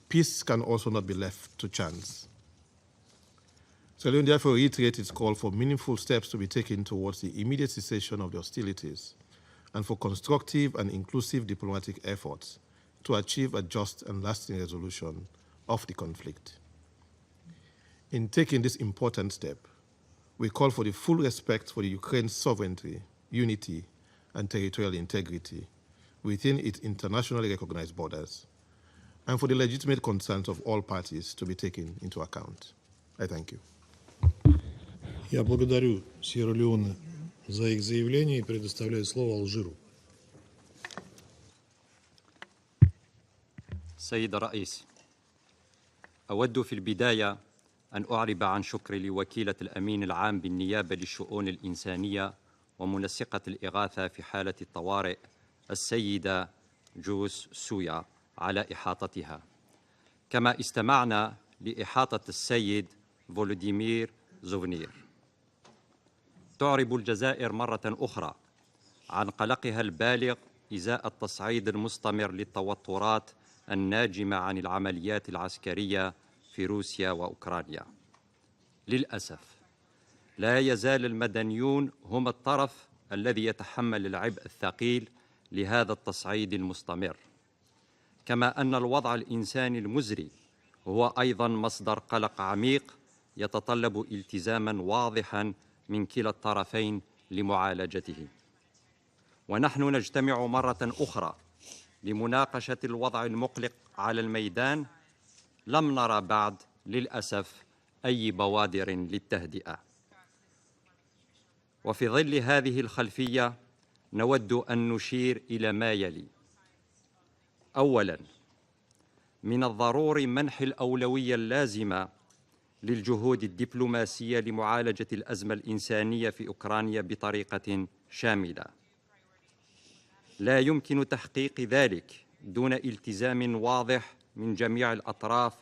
Peace can also not be left to chance. Sierra Leone therefore reiterates its call for meaningful steps to be taken towards the immediate cessation of the hostilities and for constructive and inclusive diplomatic efforts to achieve a just and lasting resolution of the conflict. In taking this important step, we call for the full respect for the Ukraine's sovereignty, unity, and territorial integrity within its internationally recognized borders, and for the legitimate concerns of all parties to be taken into account. I thank you. Я благодарю Сьерра-Леоне за их заявление и предоставляю слово Алжиру. سيد الرئيس، أود في البداية أن أعرب عن شكري لوكيلة الأمين العام بالنيابة للشؤون الإنسانية ومنسقة الإغاثة في حالة الطوارئ السيدة جوس سويا على إحاطتها، كما استمعنا لإحاطة السيد فولوديمير زوفنير. تعرب الجزائر مرة أخرى عن قلقها البالغ إزاء التصعيد المستمر للتوترات الناجمة عن العمليات العسكرية في روسيا وأوكرانيا. للأسف لا يزال المدنيون هم الطرف الذي يتحمل العبء الثقيل لهذا التصعيد المستمر، كما أن الوضع الإنساني المزري هو أيضا مصدر قلق عميق يتطلب التزاماً واضحاً من كلا الطرفين لمعالجته. ونحن نجتمع مرة أخرى لمناقشة الوضع المقلق على الميدان. لم نرى بعد للأسف أي بوادر للتهدئة. وفي ظل هذه الخلفية نود أن نشير إلى ما يلي. أولاً، من الضروري منح الأولوية اللازمة للجهود الدبلوماسية لمعالجة الأزمة الإنسانية في أوكرانيا بطريقة شاملة. لا يمكن تحقيق ذلك دون التزام واضح من جميع الأطراف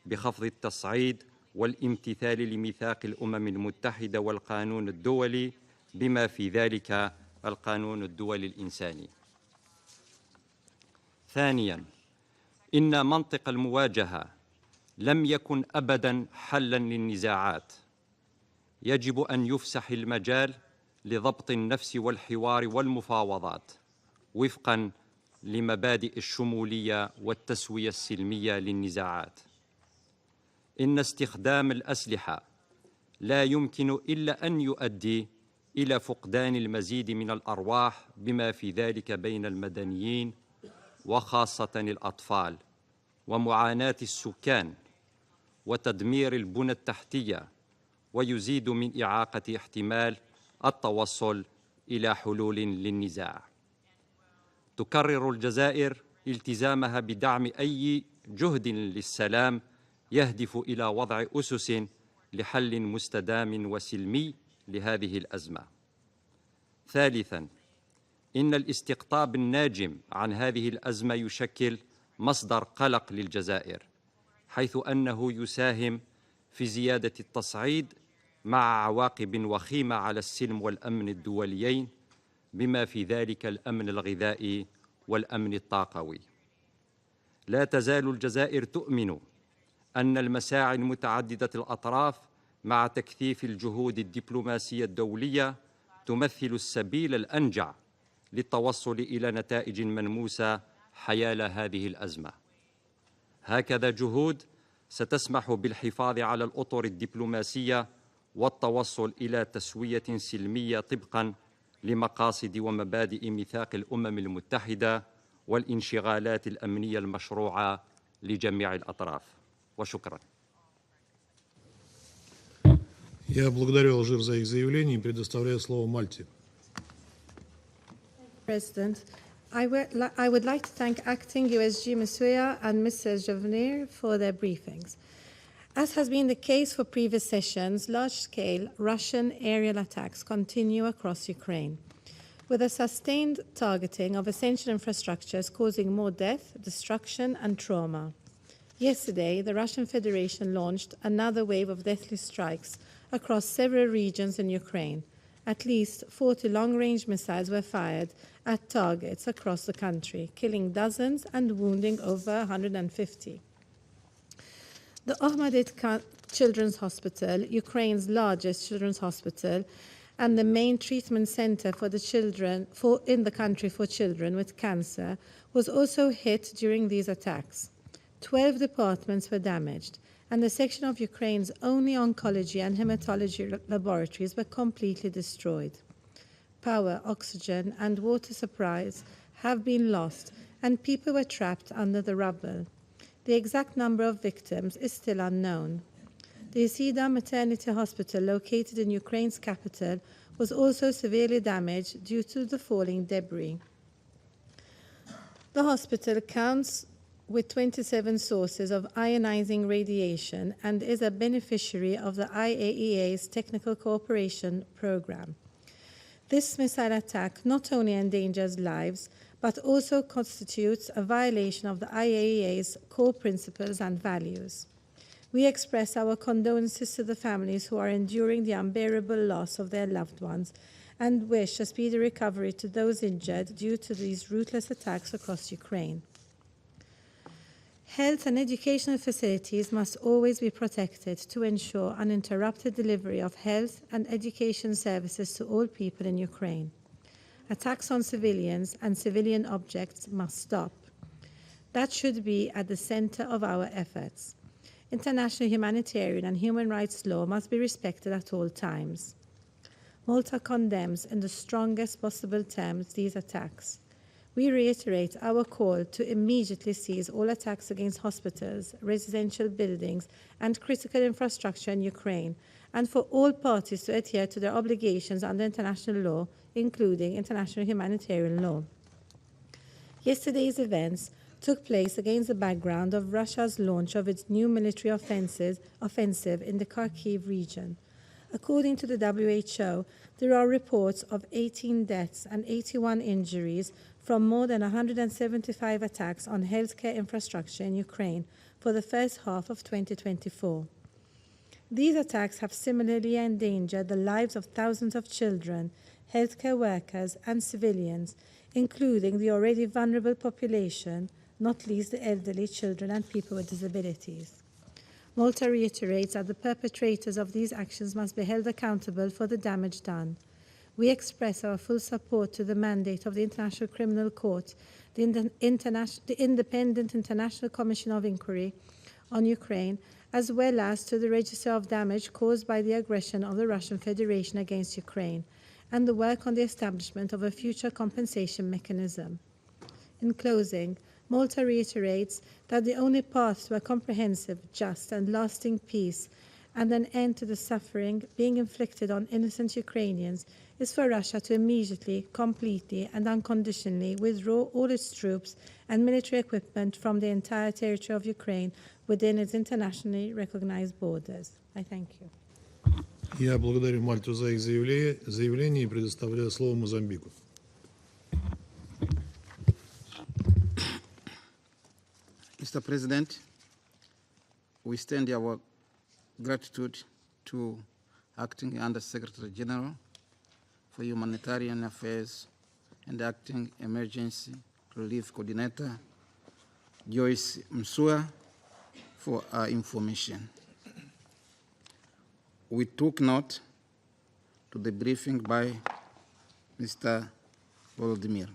بخفض التصعيد والامتثال لميثاق الأمم المتحدة والقانون الدولي، بما في ذلك القانون الدولي الإنساني. ثانياً، إن منطق المواجهة لم يكن أبداً حلاً للنزاعات. يجب أن يفسح المجال لضبط النفس والحوار والمفاوضات وفقاً لمبادئ الشمولية والتسوية السلمية للنزاعات. إن استخدام الأسلحة لا يمكن إلا أن يؤدي إلى فقدان المزيد من الأرواح، بما في ذلك بين المدنيين وخاصة الأطفال، ومعاناة السكان، وتدمير البنى التحتية، ويزيد من إعاقة احتمال التوصل إلى حلول للنزاع. تكرر الجزائر التزامها بدعم أي جهد للسلام يهدف إلى وضع أسس لحل مستدام وسلمي لهذه الأزمة. ثالثاً، إن الاستقطاب الناجم عن هذه الأزمة يشكل مصدر قلق للجزائر، حيث أنه يساهم في زيادة التصعيد مع عواقب وخيمة على السلم والأمن الدوليين، بما في ذلك الأمن الغذائي والأمن الطاقوي. لا تزال الجزائر تؤمن أن المساعي المتعددة الأطراف مع تكثيف الجهود الدبلوماسية الدولية تمثل السبيل الأنجع للتوصل إلى نتائج ملموسة حيال هذه الأزمة. هكذا جهود ستسمح بالحفاظ على الأطر الدبلوماسية والتوصل إلى تسوية سلمية طبقاً لمقاصد ومبادئ ميثاق الأمم المتحدة والانشغالات الأمنية المشروعة لجميع الأطراف. وشكراً. Я благодарю Алжир за их заявление и предоставляю слово Мальте. President, I would like to thank Acting USG Masuya and Mr. Jovenir for their briefings. As has been the case for previous sessions, large-scale Russian aerial attacks continue across Ukraine, with a sustained targeting of essential infrastructures causing more death, destruction, and trauma. Yesterday, the Russian Federation launched another wave of deathly strikes across several regions in Ukraine. At least 40 long-range missiles were fired at targets across the country, killing dozens and wounding over 150. The Okhmatdyt Children's Hospital, Ukraine's largest children's hospital, and the main treatment center for the children in the country for children with cancer, was also hit during these attacks. 12 departments were damaged, and the section of Ukraine's only oncology and hematology laboratories were completely destroyed. Power, oxygen, and water supplies have been lost, and people were trapped under the rubble. The exact number of victims is still unknown. The Isida Maternity Hospital, located in Ukraine's capital, was also severely damaged due to the falling debris. The hospital counts with 27 sources of ionizing radiation and is a beneficiary of the IAEA's Technical Cooperation Program. This missile attack not only endangers lives, but also constitutes a violation of the IAEA's core principles and values. We express our condolences to the families who are enduring the unbearable loss of their loved ones and wish a speedy recovery to those injured due to these ruthless attacks across Ukraine. Health and educational facilities must always be protected to ensure uninterrupted delivery of health and education services to all people in Ukraine. Attacks on civilians and civilian objects must stop. That should be at the center of our efforts. international humanitarian and human rights law must be respected at all times. Malta condemns in the strongest possible terms these attacks. We reiterate our call to immediately cease all attacks against hospitals, residential buildings, and critical infrastructure in Ukraine, and for all parties to adhere to their obligations under international law, including international humanitarian law. Yesterday's events took place against the background of Russia's launch of its new military offensive in the Kharkiv region. According to the WHO, there are reports of 18 deaths and 81 injuries from more than 175 attacks on healthcare infrastructure in Ukraine for the first half of 2024. These attacks have similarly endangered the lives of thousands of children, healthcare workers, and civilians, including the already vulnerable population, not least the elderly, children, and people with disabilities. Malta reiterates that the perpetrators of these actions must be held accountable for the damage done. We express our full support to the mandate of the International Criminal Court, the Independent International Commission of Inquiry on Ukraine, as well as to the register of damage caused by the aggression of the Russian Federation against Ukraine, and the work on the establishment of a future compensation mechanism. In closing, Malta reiterates that the only path to a comprehensive, just, and lasting peace and an end to the suffering being inflicted on innocent Ukrainians is for Russia to immediately, completely, and unconditionally withdraw all its troops and military equipment from the entire territory of Ukraine within its internationally recognized borders. I thank you. Я благодарю Мальту за их заявление и предоставляю слово Мозамбику. Mr. President, we extend our gratitude to Acting Under-Secretary General for Humanitarian Affairs and Acting Emergency Relief Coordinator, Joyce Msuya, for our information. We took note to the briefing by Mr. Volodymyr.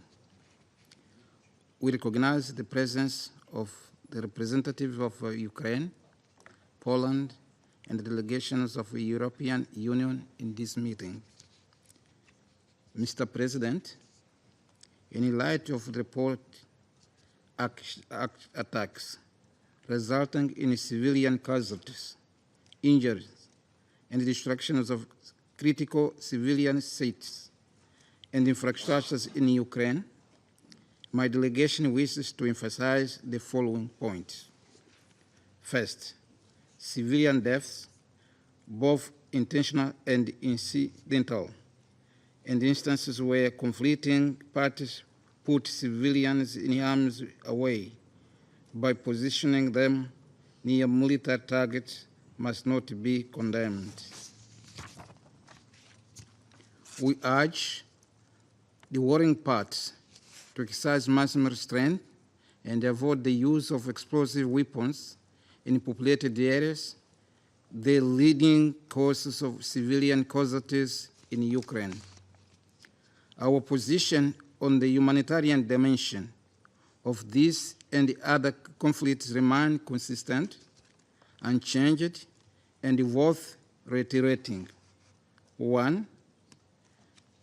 We recognize the presence of the representatives of Ukraine, Poland, and the delegations of the European Union in this meeting. Mr. President, in light of the report attacks resulting in civilian casualties, injuries, and destructions of critical civilian sites and infrastructures in Ukraine, my delegation wishes to emphasize the following points. First, civilian deaths, both intentional and incidental, and instances where conflicting parties put civilians in harm's way by positioning them near military targets, must not be condemned. We urge the warring parties to exercise maximum restraint and avoid the use of explosive weapons in populated areas, the leading causes of civilian casualties in Ukraine. Our position on the humanitarian dimension of this and the other conflicts remain consistent, unchanged, and worth reiterating. One,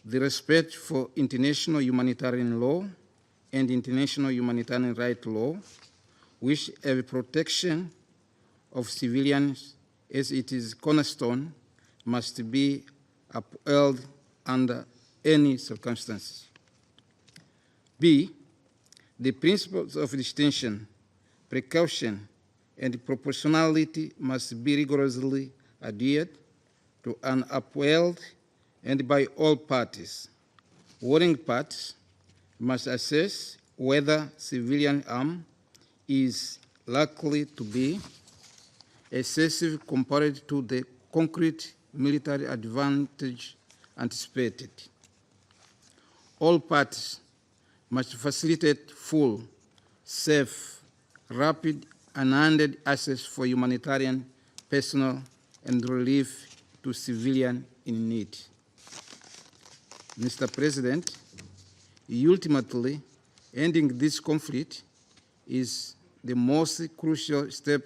the respect for international humanitarian law and international humanitarian rights law, which have protection of civilians as it is cornerstone, must be upheld under any circumstances. B, the principles of distinction, precaution, and proportionality must be rigorously adhered to and upheld and by all parties. Warring parties must assess whether civilian harm is likely to be excessive compared to the concrete military advantage anticipated. All parties must facilitate full, safe, rapid, and unhindered access for humanitarian personnel and relief to civilians in need. Mr. President, ultimately, ending this conflict is the most crucial step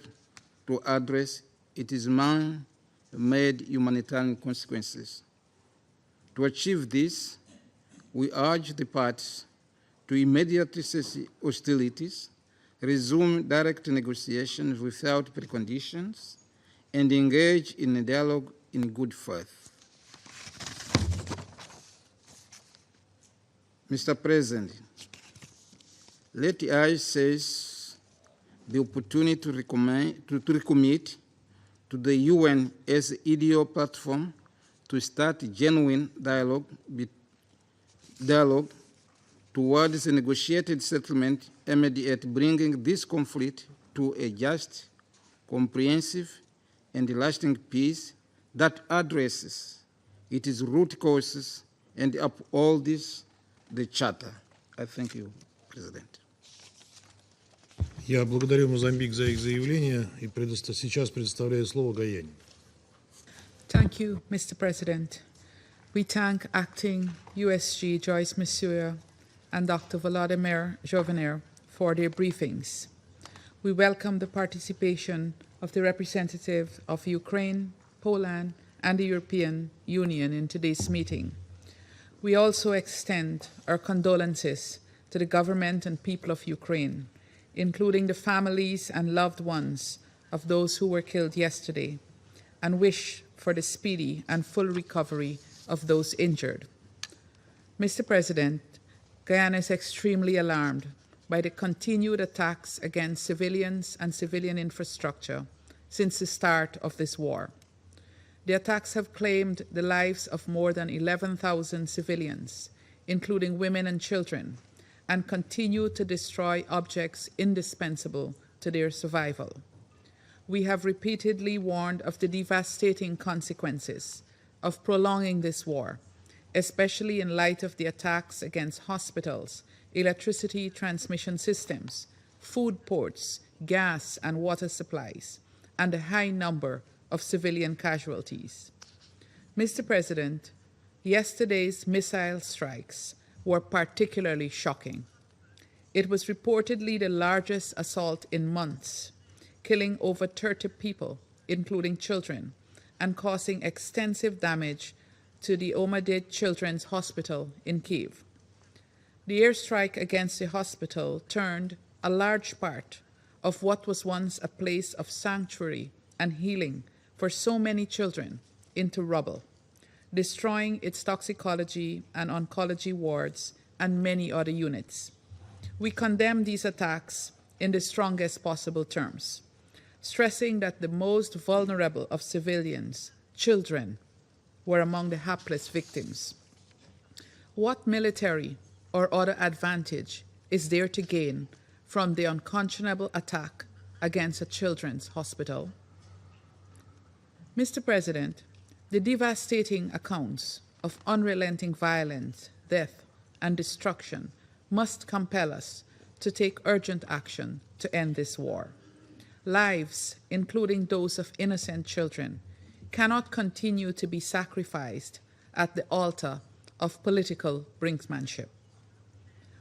to address its man-made humanitarian consequences. To achieve this, we urge the parties to immediately cess hostilities, resume direct negotiations without preconditions, and engage in a dialogue in good faith. Mr. President, let I seize the opportunity to recommit to the UN as the EDO platform to start genuine dialogue towards a negotiated settlement aimed at bringing this conflict to a just, comprehensive, and lasting peace that addresses its root causes and upholds the Charter. I thank you, President. Я благодарю Мозамбик за их заявление и сейчас предоставляю слово Гаяне. Thank you, Mr. President. We thank Acting USG Joyce Msuya and Dr. Volodymyr Jovenir for their briefings. We welcome the participation of the representative of Ukraine, Poland, and the European Union in today's meeting. We also extend our condolences to the government and people of Ukraine, including the families and loved ones of those who were killed yesterday, and wish for the speedy and full recovery of those injured. Mr. President, Guyana is extremely alarmed by the continued attacks against civilians and civilian infrastructure since the start of this war. The attacks have claimed the lives of more than 11,000 civilians, including women and children, and continue to destroy objects indispensable to their survival. We have repeatedly warned of the devastating consequences of prolonging this war, especially in light of the attacks against hospitals, electricity transmission systems, food ports, gas and water supplies, and a high number of civilian casualties. Mr. President, yesterday's missile strikes were particularly shocking. It was reportedly the largest assault in months, killing over 30 people, including children, and causing extensive damage to the Okhmatdyt Children's Hospital in Kiev. The airstrike against the hospital turned a large part of what was once a place of sanctuary and healing for so many children into rubble, destroying its toxicology and oncology wards and many other units. We condemn these attacks in the strongest possible terms, stressing that the most vulnerable of civilians, children, were among the hapless victims. What military or other advantage is there to gain from the unconscionable attack against a children's hospital? Mr. President, the devastating accounts of unrelenting violence, death, and destruction must compel us to take urgent action to end this war. Lives, including those of innocent children, cannot continue to be sacrificed at the altar of political brinksmanship.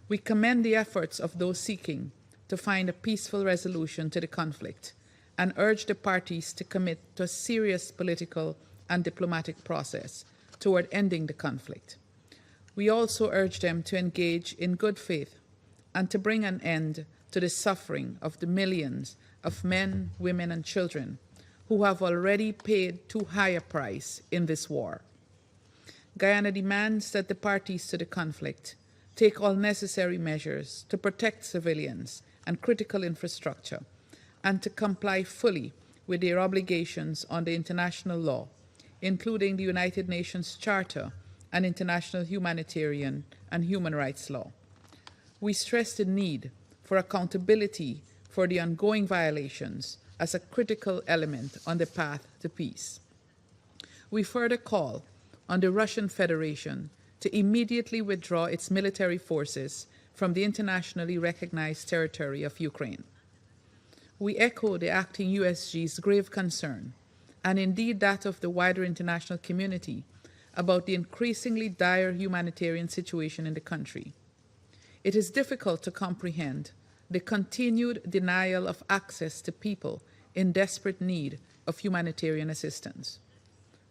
We commend the efforts of those seeking to find a peaceful resolution to the conflict and urge the parties to commit to a serious political and diplomatic process toward ending the conflict. We also urge them to engage in good faith and to bring an end to the suffering of the millions of men, women, and children who have already paid too high a price in this war. Guyana demands that the parties to the conflict take all necessary measures to protect civilians and critical infrastructure and to comply fully with their obligations under international law, including the United Nations Charter and international humanitarian and human rights law. We stress the need for accountability for the ongoing violations as a critical element on the path to peace. We further call on the Russian Federation to immediately withdraw its military forces from the internationally recognized territory of Ukraine. We echo the acting USG's grave concern, and indeed that of the wider international community, about the increasingly dire humanitarian situation in the country. It is difficult to comprehend the continued denial of access to people in desperate need of humanitarian assistance.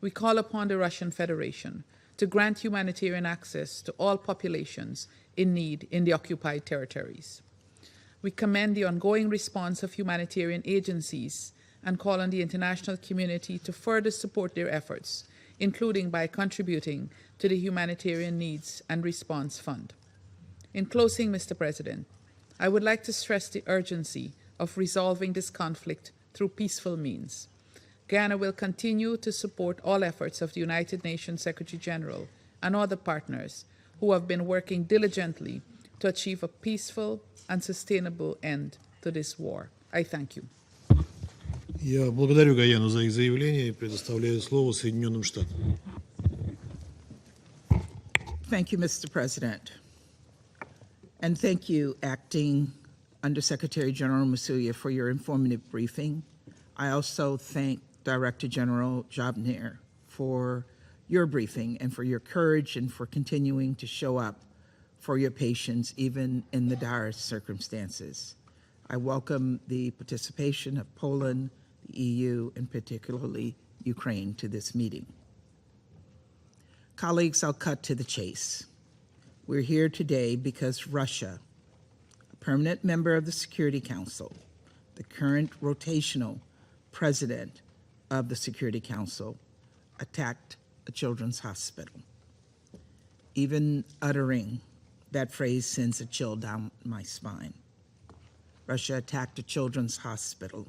We call upon the Russian Federation to grant humanitarian access to all populations in need in the occupied territories. We commend the ongoing response of humanitarian agencies and call on the international community to further support their efforts, including by contributing to the Humanitarian Needs and Response Fund. In closing, Mr. President, I would like to stress the urgency of resolving this conflict through peaceful means. Ghana will continue to support all efforts of the United Nations Secretary General and other partners who have been working diligently to achieve a peaceful and sustainable end to this war. I thank you. Я благодарю Гаяну за их заявление и предоставляю слово Соединенным Штатам. Thank you, Mr. President. And thank you, Acting Undersecretary General Masuya, for your informative briefing. I also thank Director General Jobner for your briefing and for your courage and for continuing to show up for your patients, even in the direst circumstances. I welcome the participation of Poland, the EU, and particularly Ukraine to this meeting. Colleagues, I'll cut to the chase. We're here today because Russia, a permanent member of the Security Council, the current rotational president of the Security Council, attacked a children's hospital. Even uttering that phrase sends a chill down my spine. Russia attacked a children's hospital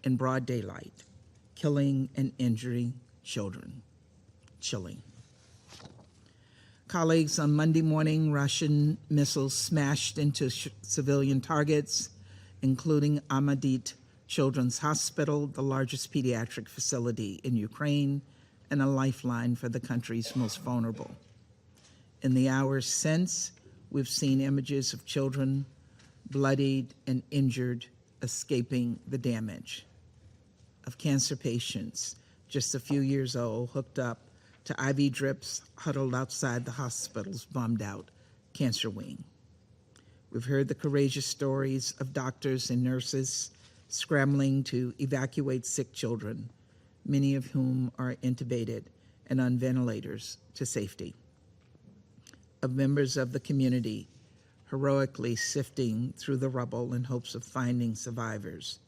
in broad daylight, killing and injuring children. Chilling. Colleagues, on Monday morning, Russian missiles smashed into civilian targets, including Okhmatdyt Children's Hospital, the largest pediatric facility in Ukraine, and a lifeline for the country's most vulnerable. In the hours since, we've seen images of children bloodied and injured, escaping the damage, of cancer patients just a few years old hooked up to IV drips huddled outside the hospital's bombed out cancer wing. We've heard the courageous stories of doctors and nurses scrambling to evacuate sick children, many of whom are intubated and on ventilators to safety, of members of the community heroically sifting through the rubble in hopes of finding survivors,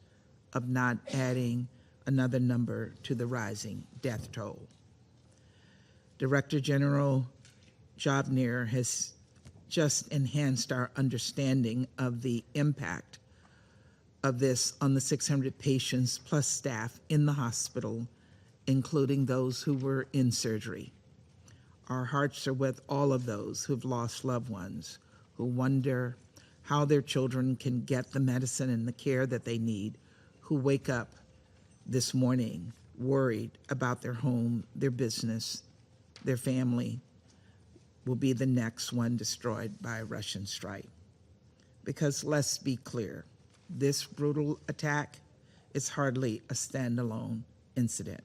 of not adding another number to the rising death toll. Director General Jobner has just enhanced our understanding of the impact of this on the 600 patients plus staff in the hospital, including those who were in surgery. Our hearts are with all of those who've lost loved ones, who wonder how their children can get the medicine and the care that they need, who wake up this morning worried about their home, their business, their family will be the next one destroyed by a Russian strike. Because let's be clear, this brutal attack is hardly a standalone incident.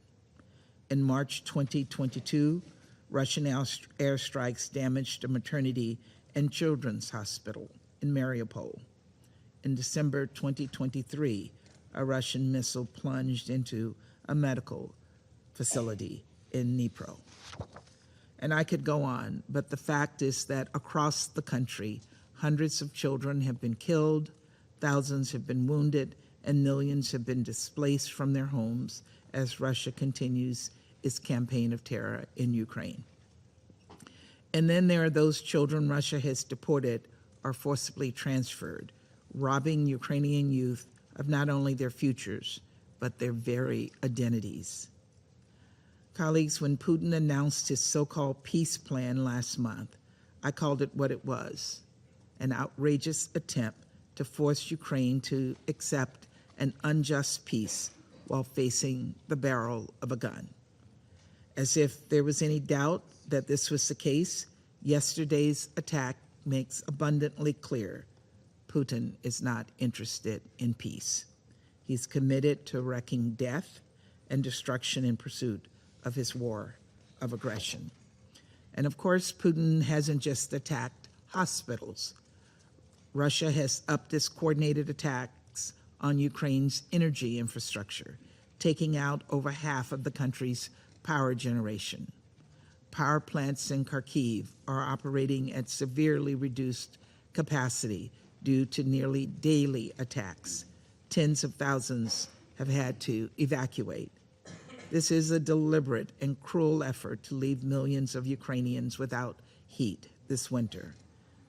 In March 2022, Russian airstrikes damaged a maternity and children's hospital in Mariupol. In December 2023, a Russian missile plunged into a medical facility in Dnipro. And I could go on, but the fact is that across the country, hundreds of children have been killed, thousands have been wounded, and millions have been displaced from their homes as Russia continues its campaign of terror in Ukraine. And then there are those children Russia has deported or forcibly transferred, robbing Ukrainian youth of not only their futures, but their very identities. Colleagues, when Putin announced his so-called peace plan last month, I called it what it was, an outrageous attempt to force Ukraine to accept an unjust peace while facing the barrel of a gun. As if there was any doubt that this was the case, yesterday's attack makes abundantly clear Putin is not interested in peace. He's committed to wreaking death and destruction in pursuit of his war of aggression. And of course, Putin hasn't just attacked hospitals. Russia has upped its coordinated attacks on Ukraine's energy infrastructure, taking out over half of the country's power generation. Power plants in Kharkiv are operating at severely reduced capacity due to nearly daily attacks. Tens of thousands have had to evacuate. This is a deliberate and cruel effort to leave millions of Ukrainians without heat this winter.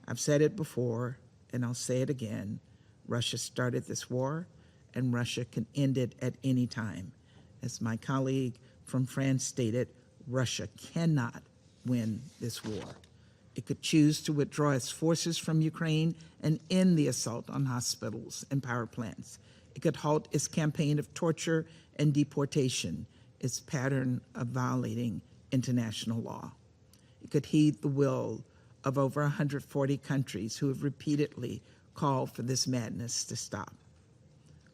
I've said it before, and I'll say it again. Russia started this war, and Russia can end it at any time. As my colleague from France stated, Russia cannot win this war. It could choose to withdraw its forces from Ukraine and end the assault on hospitals and power plants. It could halt its campaign of torture and deportation, its pattern of violating international law. It could heed the will of over 140 countries who have repeatedly called for this madness to stop.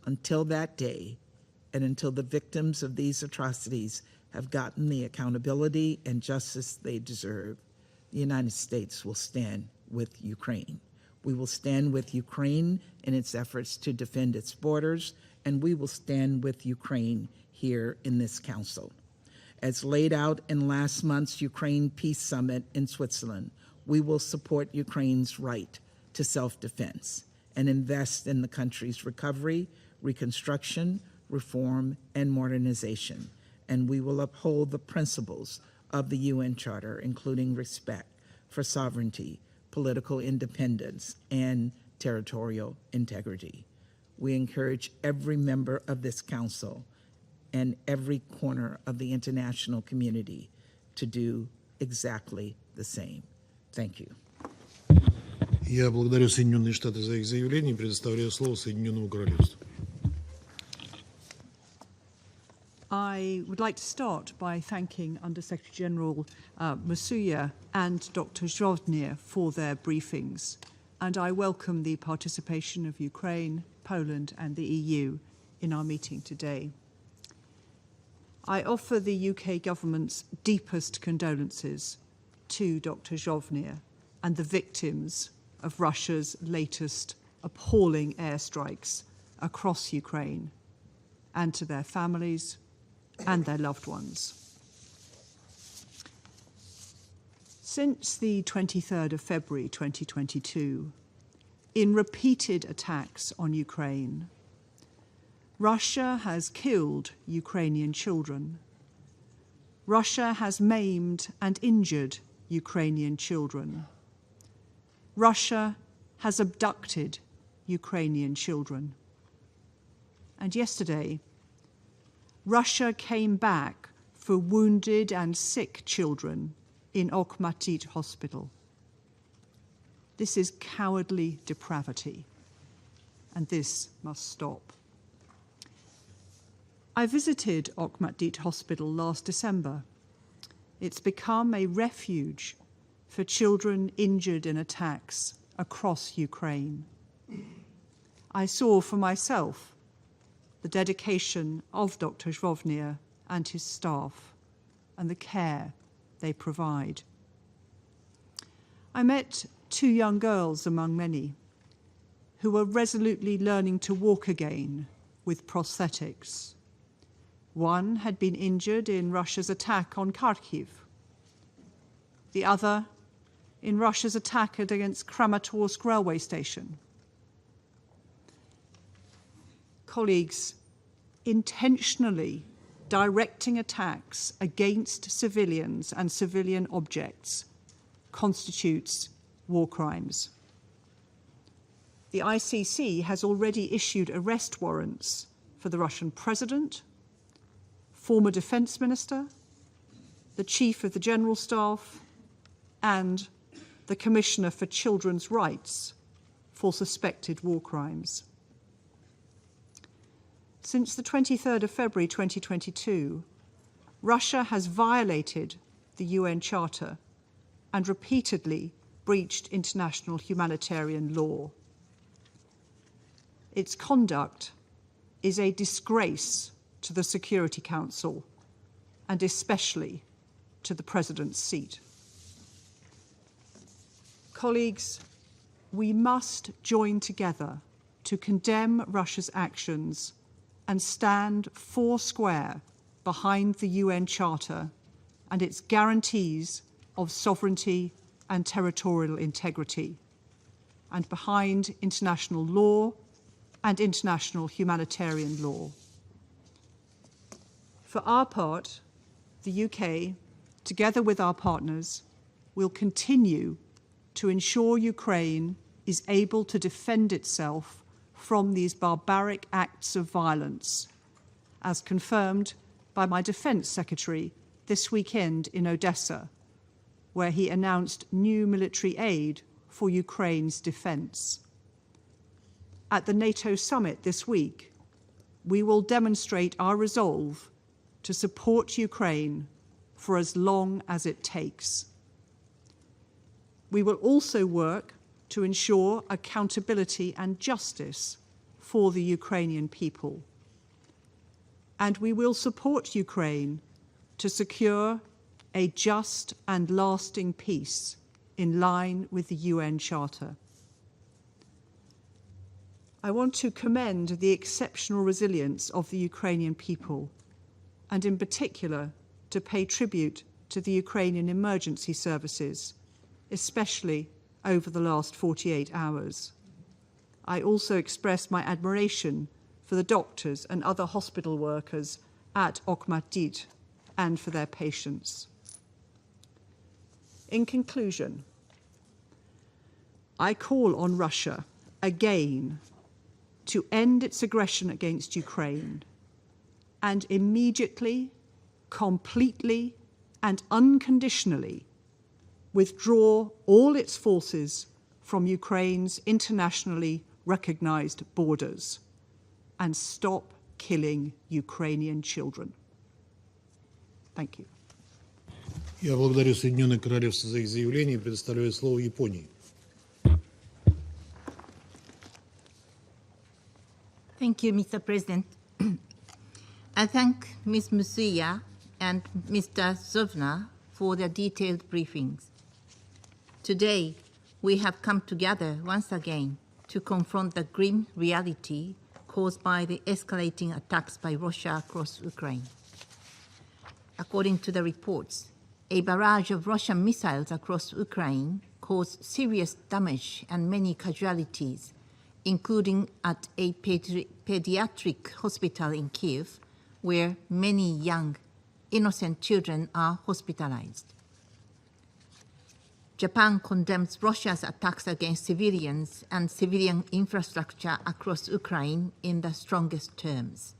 Until that day, and until the victims of these atrocities have gotten the accountability and justice they deserve, the United States will stand with Ukraine. We will stand with Ukraine in its efforts to defend its borders, and we will stand with Ukraine here in this council. As laid out in last month's Ukraine Peace Summit in Switzerland, we will support Ukraine's right to self-defense and invest in the country's recovery, reconstruction, reform, and modernization. And we will uphold the principles of the UN Charter, including respect for sovereignty, political independence, and territorial integrity. We encourage every member of this council and every corner of the international community to do exactly the same. Thank you. Я благодарю Соединенные Штаты за их заявление и предоставляю слово Соединенному Королевству. I would like to start by thanking Under-Secretary General Masuya and Dr. Zhovnir for their briefings, and I welcome the participation of Ukraine, Poland and the EU in our meeting today. I offer the UK government's deepest condolences to Dr. Zhovnir and the victims of Russia's latest appalling airstrikes across Ukraine, and to their families and their loved ones. Since the 23rd of February 2022, in repeated attacks on Ukraine, Russia has killed Ukrainian children. Russia has maimed and injured Ukrainian children. Russia has abducted Ukrainian children. And yesterday, Russia came back for wounded and sick children in Okhmatdyt hospital. This is cowardly depravity, and this must stop. I visited Okhmatdyt hospital last December. It's become a refuge for children injured in attacks across Ukraine. I saw for myself the dedication of Dr. Zhovnir and his staff and the care they provide. I met 2 young girls among many who were resolutely learning to walk again with prosthetics. One had been injured in Russia's attack on Kharkiv, the other in Russia's attack against Kramatorsk railway station. Colleagues, intentionally directing attacks against civilians and civilian objects constitutes war crimes. The ICC has already issued arrest warrants for the Russian president, former defense minister, the chief of the general staff, and the Commissioner for Children's Rights for suspected war crimes. Since the 23rd of February 2022, Russia has violated the UN Charter and repeatedly breached international humanitarian law. Its conduct is a disgrace to the Security Council and especially to the President's seat. Colleagues, we must join together to condemn Russia's actions and stand foursquare behind the UN Charter and its guarantees of sovereignty and territorial integrity, and behind international law and international humanitarian law. For our part, the UK, together with our partners, will continue to ensure Ukraine is able to defend itself from these barbaric acts of violence, as confirmed by my Defence Secretary this weekend in Odessa, where he announced new military aid for Ukraine's defence. At the NATO summit this week, we will demonstrate our resolve to support Ukraine for as long as it takes. We will also work to ensure accountability and justice for the Ukrainian people. And we will support Ukraine to secure a just and lasting peace in line with the UN Charter. I want to commend the exceptional resilience of the Ukrainian people, and in particular to pay tribute to the Ukrainian emergency services, especially over the last 48 hours. I also express my admiration for the doctors and other hospital workers at Okhmatdyt and for their patients. In conclusion, I call on Russia again to end its aggression against Ukraine and immediately, completely, and unconditionally withdraw all its forces from Ukraine's internationally recognized borders and stop killing Ukrainian children. Thank you. Я благодарю Соединенное Королевство за их заявление и предоставляю слово Японии. Thank you, Mr. President. I thank Ms. Musuya and Mr. Zovna for their detailed briefings. Today, we have come together once again to confront the grim reality caused by the escalating attacks by Russia across Ukraine. According to the reports, a barrage of Russian missiles across Ukraine caused serious damage and many casualties, including at a pediatric hospital in Kiev, where many young, innocent children are hospitalized. Japan condemns Russia's attacks against civilians and civilian infrastructure across Ukraine in the strongest terms.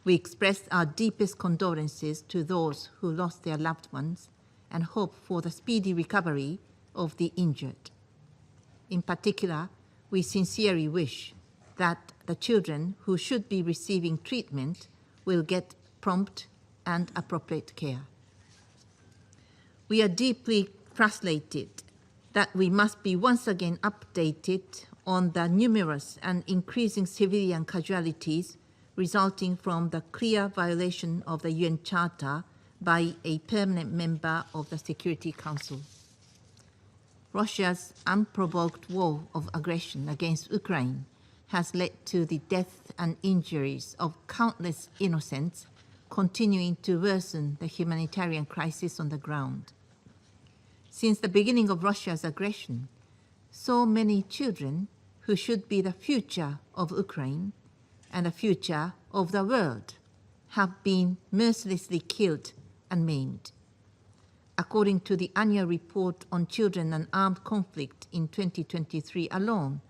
We express our deepest condolences to those who lost their loved ones and hope for the speedy recovery of the injured. In particular, we sincerely wish that the children who should be receiving treatment will get prompt and appropriate care. We are deeply frustrated that we must be once again updated on the numerous and increasing civilian casualties resulting from the clear violation of the UN Charter by a permanent member of the Security Council. Russia's unprovoked war of aggression against Ukraine has led to the death and injuries of countless innocents, continuing to worsen the humanitarian crisis on the ground. Since the beginning of Russia's aggression, so many children who should be the future of Ukraine and the future of the world have been mercilessly killed and maimed. According to the annual report on children and armed conflict in 2023 alone,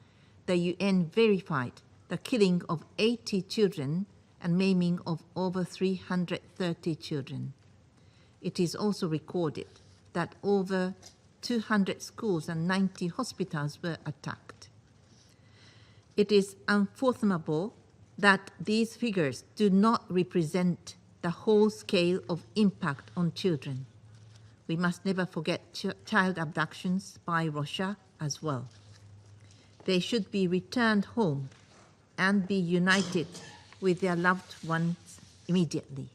the UN verified the killing of 80 children and maiming of over 330 children. It is also recorded that over 200 schools and 90 hospitals were attacked. It is unfathomable that these figures do not represent the whole scale of impact on children. We must never forget child abductions by Russia as well. They should be returned home and be united with their loved ones immediately.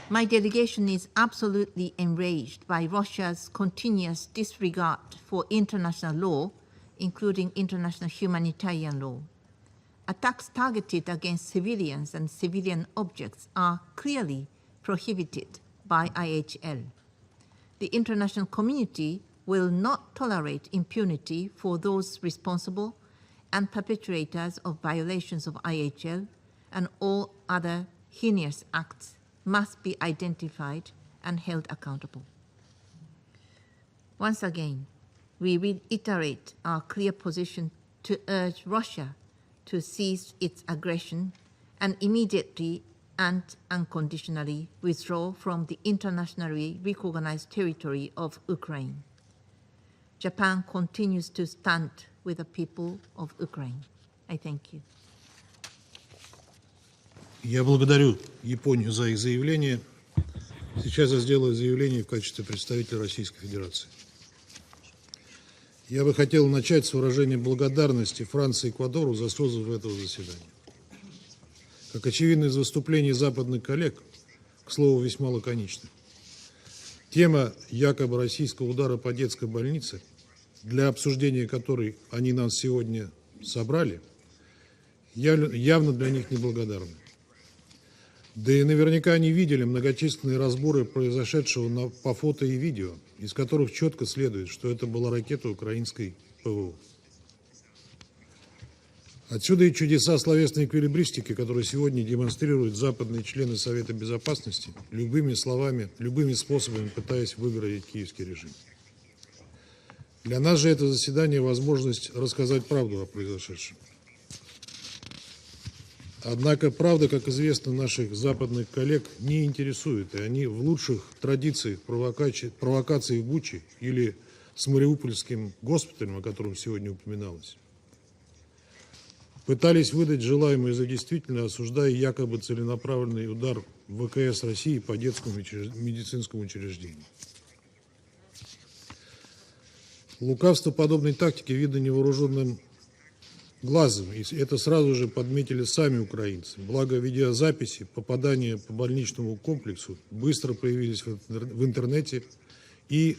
My delegation is absolutely enraged by Russia's continuous disregard for international law including international humanitarian law. Attacks targeted against civilians and civilian objects are clearly prohibited by IHL. The international community will not tolerate impunity for those responsible and perpetrators of violations of IHL, and all other heinous acts must be identified and held accountable. Once again, we reiterate our clear position to urge Russia to cease its aggression and immediately and unconditionally withdraw from the internationally recognized territory of Ukraine. Japan continues to stand with the people of Ukraine. I thank you. Я благодарю Японию за их заявление. Сейчас я сделаю заявление в качестве представителя Российской Федерации. Я бы хотел начать с выражения благодарности Франции и Эквадору за созыв этого заседания. Как очевидно из выступлений западных коллег, к слову, весьма лаконично, тема якобы российского удара по детской больнице, для обсуждения которой они нас сегодня собрали, явно для них неблагодарны. Да и наверняка они видели многочисленные разборы произошедшего по фото и видео, из которых четко следует, что это была ракета украинской ПВО. Отсюда и чудеса словесной эквилибристики, которые сегодня демонстрируют западные члены Совета Безопасности, любыми словами, любыми способами пытаясь выгородить киевский режим. Для нас же это заседание возможность рассказать правду о произошедшем. Однако правда, как известно, наших западных коллег не интересует, и они в лучших традициях провокаций в Буче или с Мариупольским госпиталем, о котором сегодня упоминалось, пытались выдать желаемое за действительно, осуждая якобы целенаправленный удар ВКС России по детскому медицинскому учреждению. Лукавство подобной тактики видно невооруженным глазом, и это сразу же подметили сами украинцы. Благо видеозаписи попадания по больничному комплексу быстро появились в интернете и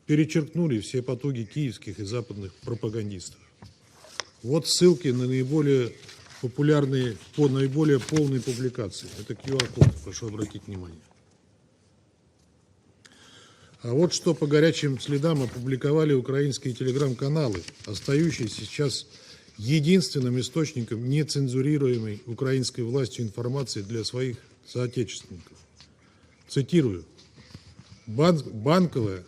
перечеркнули все потуги киевских и западных пропагандистов. Вот ссылки на наиболее популярные, наиболее полные публикации. Это QR-код, прошу обратить внимание. А вот что по горячим следам опубликовали украинские телеграм-каналы, остающиеся сейчас единственным источником нецензурируемой украинской властью информации для своих соотечественников. Цитирую. Банковая,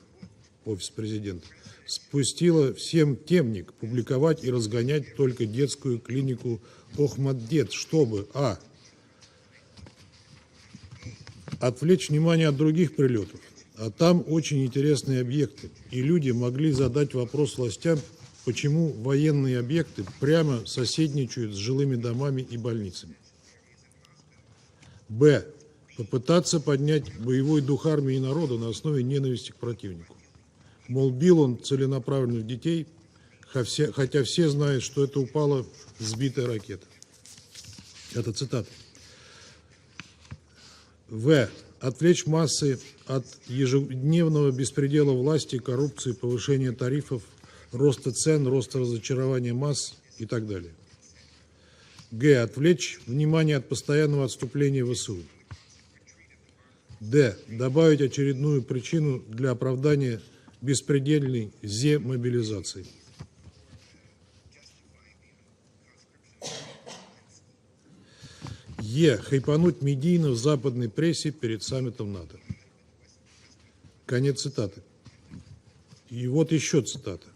офис президента, спустила всем темник публиковать и разгонять только детскую клинику Okhmatdyt, чтобы отвлечь внимание от других прилетов, а там очень интересные объекты, и люди могли задать вопрос властям, почему военные объекты прямо соседничают с жилыми домами и больницами. Б. Попытаться поднять боевой дух армии и народа на основе ненависти к противнику. Мол, бил он целенаправленных детей, хотя все знают, что это упала сбитая ракета. Это цитата. В. Отвлечь массы от ежедневного беспредела власти, коррупции, повышения тарифов, роста цен, роста разочарования масс и так далее. Г. Отвлечь внимание от постоянного отступления ВСУ. Д. Добавить очередную причину для оправдания беспредельной зе-мобилизации. Е. Хайпануть медийно в западной прессе перед саммитом НАТО. Конец цитаты. И вот еще цитата.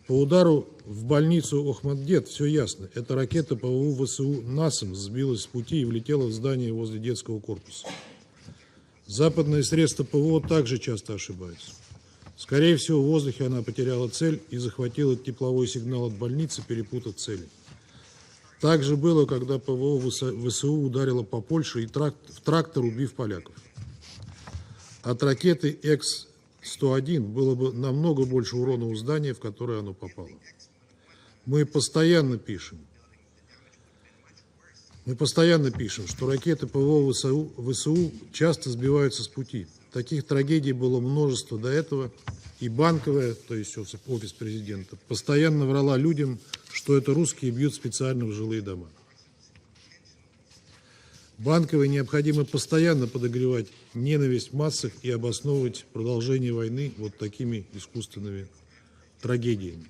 По удару в больницу Okhmatdyt все ясно. Эта ракета ПВО ВСУ НАСАМ сбилась с пути и влетела в здание возле детского корпуса. Западные средства ПВО также часто ошибаются. Скорее всего, в воздухе она потеряла цель и захватила тепловой сигнал от больницы, перепутав цели. Так же было, когда ПВО ВСУ ударило по Польше и в трактор, убив поляков. От ракеты X-101 было бы намного больше урона у здания, в которое оно попало. Мы постоянно пишем, что ракеты ПВО ВСУ часто сбиваются с пути. Таких трагедий было множество до этого. И Банковая, то есть офис президента, постоянно врала людям, что это русские бьют специально в жилые дома. Банковой необходимо постоянно подогревать ненависть в массах и обосновывать продолжение войны вот такими искусственными трагедиями.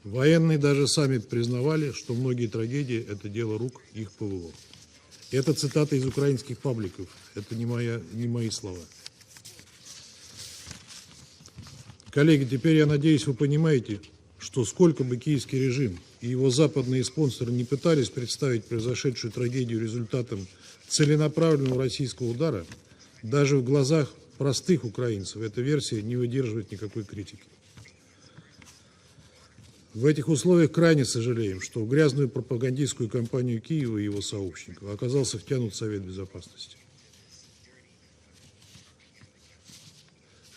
Военные даже сами признавали, что многие трагедии – это дело рук их ПВО. Это цитата из украинских пабликов, это не мои слова. Коллеги, теперь я надеюсь, вы понимаете, что сколько бы киевский режим и его западные спонсоры не пытались представить произошедшую трагедию результатом целенаправленного российского удара, даже в глазах простых украинцев эта версия не выдерживает никакой критики. В этих условиях крайне сожалеем, что в грязную пропагандистскую кампанию Киева и его сообщников оказался втянут Совет Безопасности.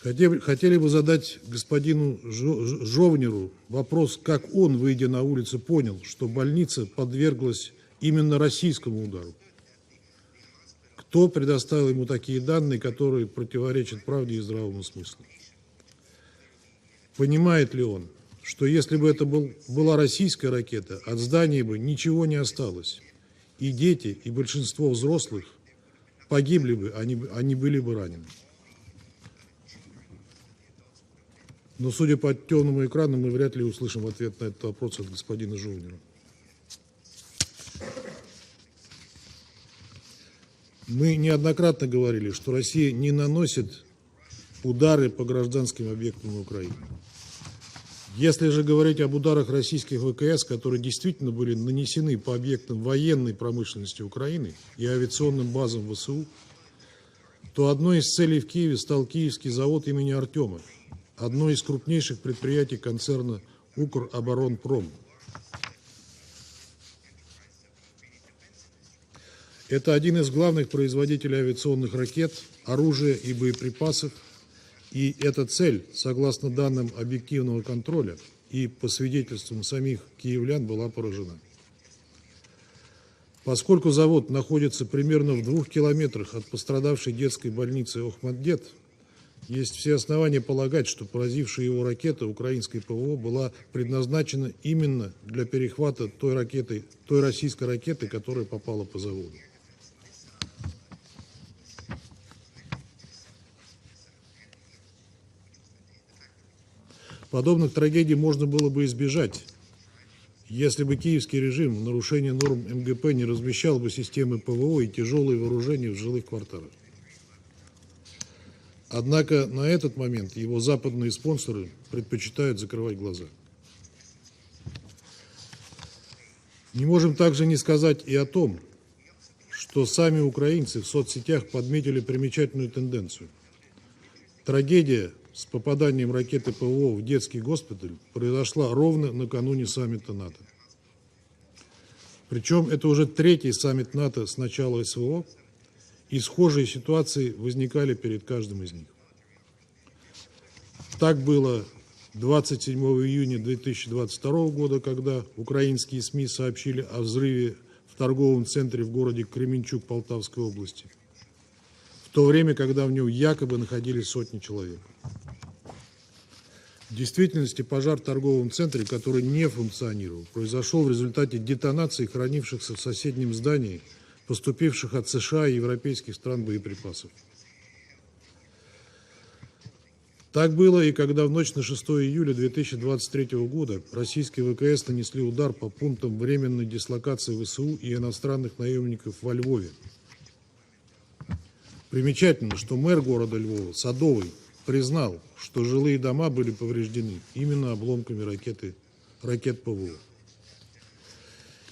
Хотели бы задать господину Жовниру вопрос, как он, выйдя на улицу, понял, что больница подверглась именно российскому удару. Кто предоставил ему такие данные, которые противоречат правде и здравому смыслу? Понимает ли он, что если бы это была российская ракета, от здания бы ничего не осталось, и дети, и большинство взрослых погибли бы, они были бы ранены? Но, судя по темному экрану, мы вряд ли услышим ответ на этот вопрос от господина Жовнира. Мы неоднократно говорили, что Россия не наносит удары по гражданским объектам на Украине. Если же говорить об ударах российских ВКС, которые действительно были нанесены по объектам военной промышленности Украины и авиационным базам ВСУ, то одной из целей в Киеве стал Киевский завод имени Артема, одно из крупнейших предприятий концерна «Укроборонпром». Это один из главных производителей авиационных ракет, оружия и боеприпасов. И эта цель, согласно данным объективного контроля и по свидетельствам самих киевлян, была поражена. Поскольку завод находится примерно в 2 километрах от пострадавшей детской больницы Okhmatdyt, есть все основания полагать, что поразившая его ракета украинской ПВО была предназначена именно для перехвата той российской ракеты, которая попала по заводу. Подобных трагедий можно было бы избежать, если бы киевский режим в нарушение норм МГП не размещал бы системы ПВО и тяжелые вооружения в жилых кварталах. Однако на этот момент его западные спонсоры предпочитают закрывать глаза. Не можем также не сказать и о том, что сами украинцы в соцсетях подметили примечательную тенденцию. Трагедия с попаданием ракеты ПВО в детский госпиталь произошла ровно накануне саммита НАТО. Причем это уже 3-й саммит НАТО с начала СВО, и схожие ситуации возникали перед каждым из них. Так было 27 июня 2022 года, когда украинские СМИ сообщили о взрыве в торговом центре в городе Кременчуг Полтавской области, в то время, когда в нем якобы находились сотни человек. В действительности пожар в торговом центре, который не функционировал, произошел в результате детонации хранившихся в соседнем здании поступивших от США и европейских стран боеприпасов. Так было и когда в ночь на 6 июля 2023 года российские ВКС нанесли удар по пунктам временной дислокации ВСУ и иностранных наемников во Львове. Примечательно, что мэр города Львова, Садовый, признал, что жилые дома были повреждены именно обломками ракет ПВО.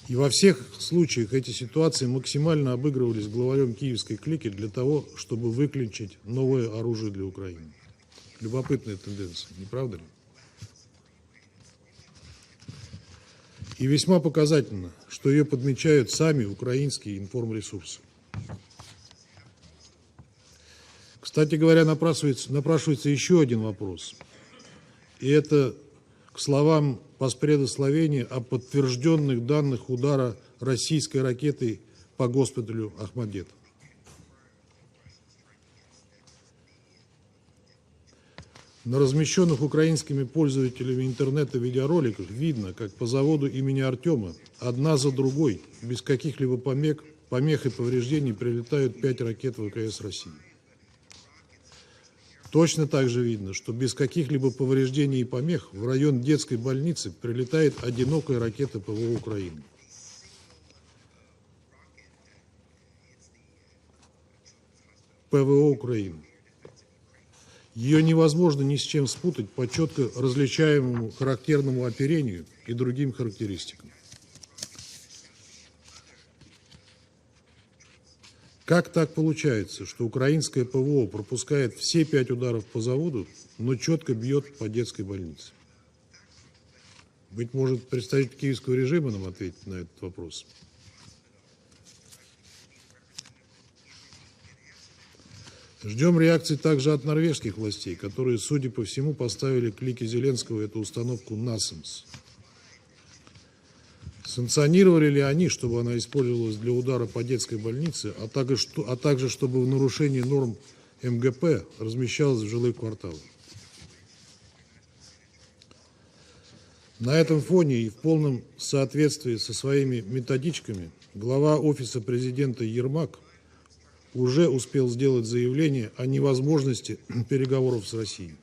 И во всех случаях эти ситуации максимально обыгрывались главарем киевской клики для того, чтобы выключить новое оружие для Украины. Любопытная тенденция, не правда ли? И весьма показательно, что ее подмечают сами украинские информресурсы. Кстати говоря, напрашивается еще один вопрос. И это к словам поспредословения о подтвержденных данных удара российской ракетой по госпиталю Okhmatdyt. На размещенных украинскими пользователями интернета видеороликах видно, как по заводу имени Артема одна за другой, без каких-либо помех и повреждений, прилетают 5 ракет ВКС России. Точно так же видно, что без каких-либо повреждений и помех в район детской больницы прилетает одинокая ракета ПВО Украины. ПВО Украины. Ее невозможно ни с чем спутать по четко различаемому характерному оперению и другим характеристикам. Как так получается, что украинское ПВО пропускает все 5 ударов по заводу, но четко бьет по детской больнице? Быть может, представитель киевского режима нам ответит на этот вопрос. Ждем реакции также от норвежских властей, которые, судя по всему, поставили клике Зеленского эту установку NASAMS. Санкционировали ли они, чтобы она использовалась для удара по детской больнице, а также чтобы в нарушении норм МГП размещалась в жилых кварталах? На этом фоне и в полном соответствии со своими методичками глава Офиса президента Ермак уже успел сделать заявление о невозможности переговоров с Россией.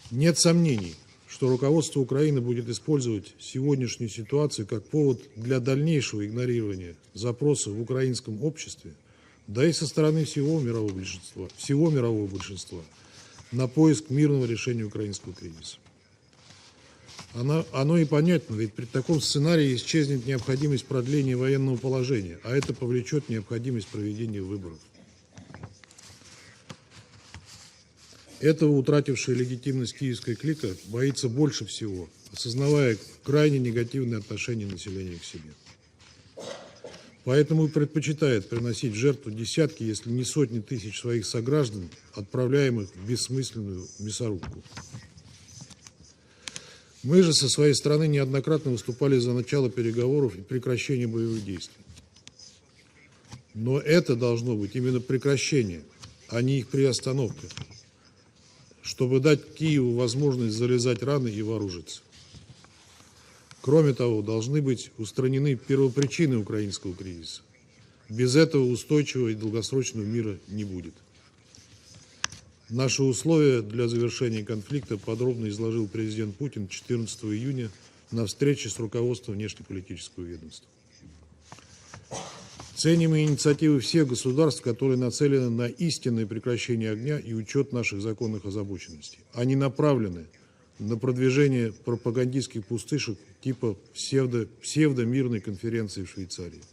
Нет сомнений, что руководство Украины будет использовать сегодняшнюю ситуацию как повод для дальнейшего игнорирования запросов в украинском обществе, да и со стороны всего мирового большинства на поиск мирного решения украинского кризиса. Оно и понятно, ведь при таком сценарии исчезнет необходимость продления военного положения, а это повлечет необходимость проведения выборов. Этого утратившая легитимность киевская клика боится больше всего, осознавая крайне негативное отношение населения к себе. Поэтому и предпочитает приносить в жертву десятки, если не сотни тысяч своих сограждан, отправляемых в бессмысленную мясорубку. Мы же со своей стороны неоднократно выступали за начало переговоров и прекращение боевых действий. Но это должно быть именно прекращение, а не их приостановка, чтобы дать Киеву возможность залезать раны и вооружиться. Кроме того, должны быть устранены первопричины украинского кризиса. Без этого устойчивого и долгосрочного мира не будет. Наши условия для завершения конфликта подробно изложил президент Путин 14 июня на встрече с руководством внешнеполитического ведомства. Ценим инициативы всех государств, которые нацелены на истинное прекращение огня и учет наших законных озабоченностей. Они направлены на продвижение пропагандистских пустышек типа псевдомирной конференции в Швейцарии.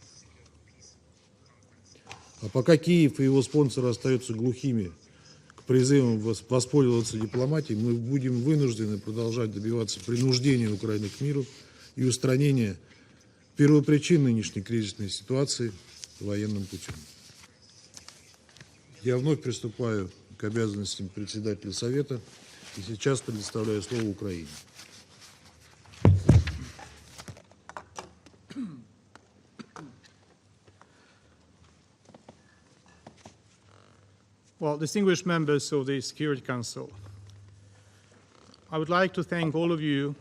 А пока Киев и его спонсоры остаются глухими к призывам воспользоваться дипломатией, мы будем вынуждены продолжать добиваться принуждения Украины к миру и устранения первопричин нынешней кризисной ситуации военным путем. Я вновь приступаю к обязанностям председателя Совета и сейчас предоставляю слово Украине. Well, distinguished members of the Security Council, I would like to thank all of you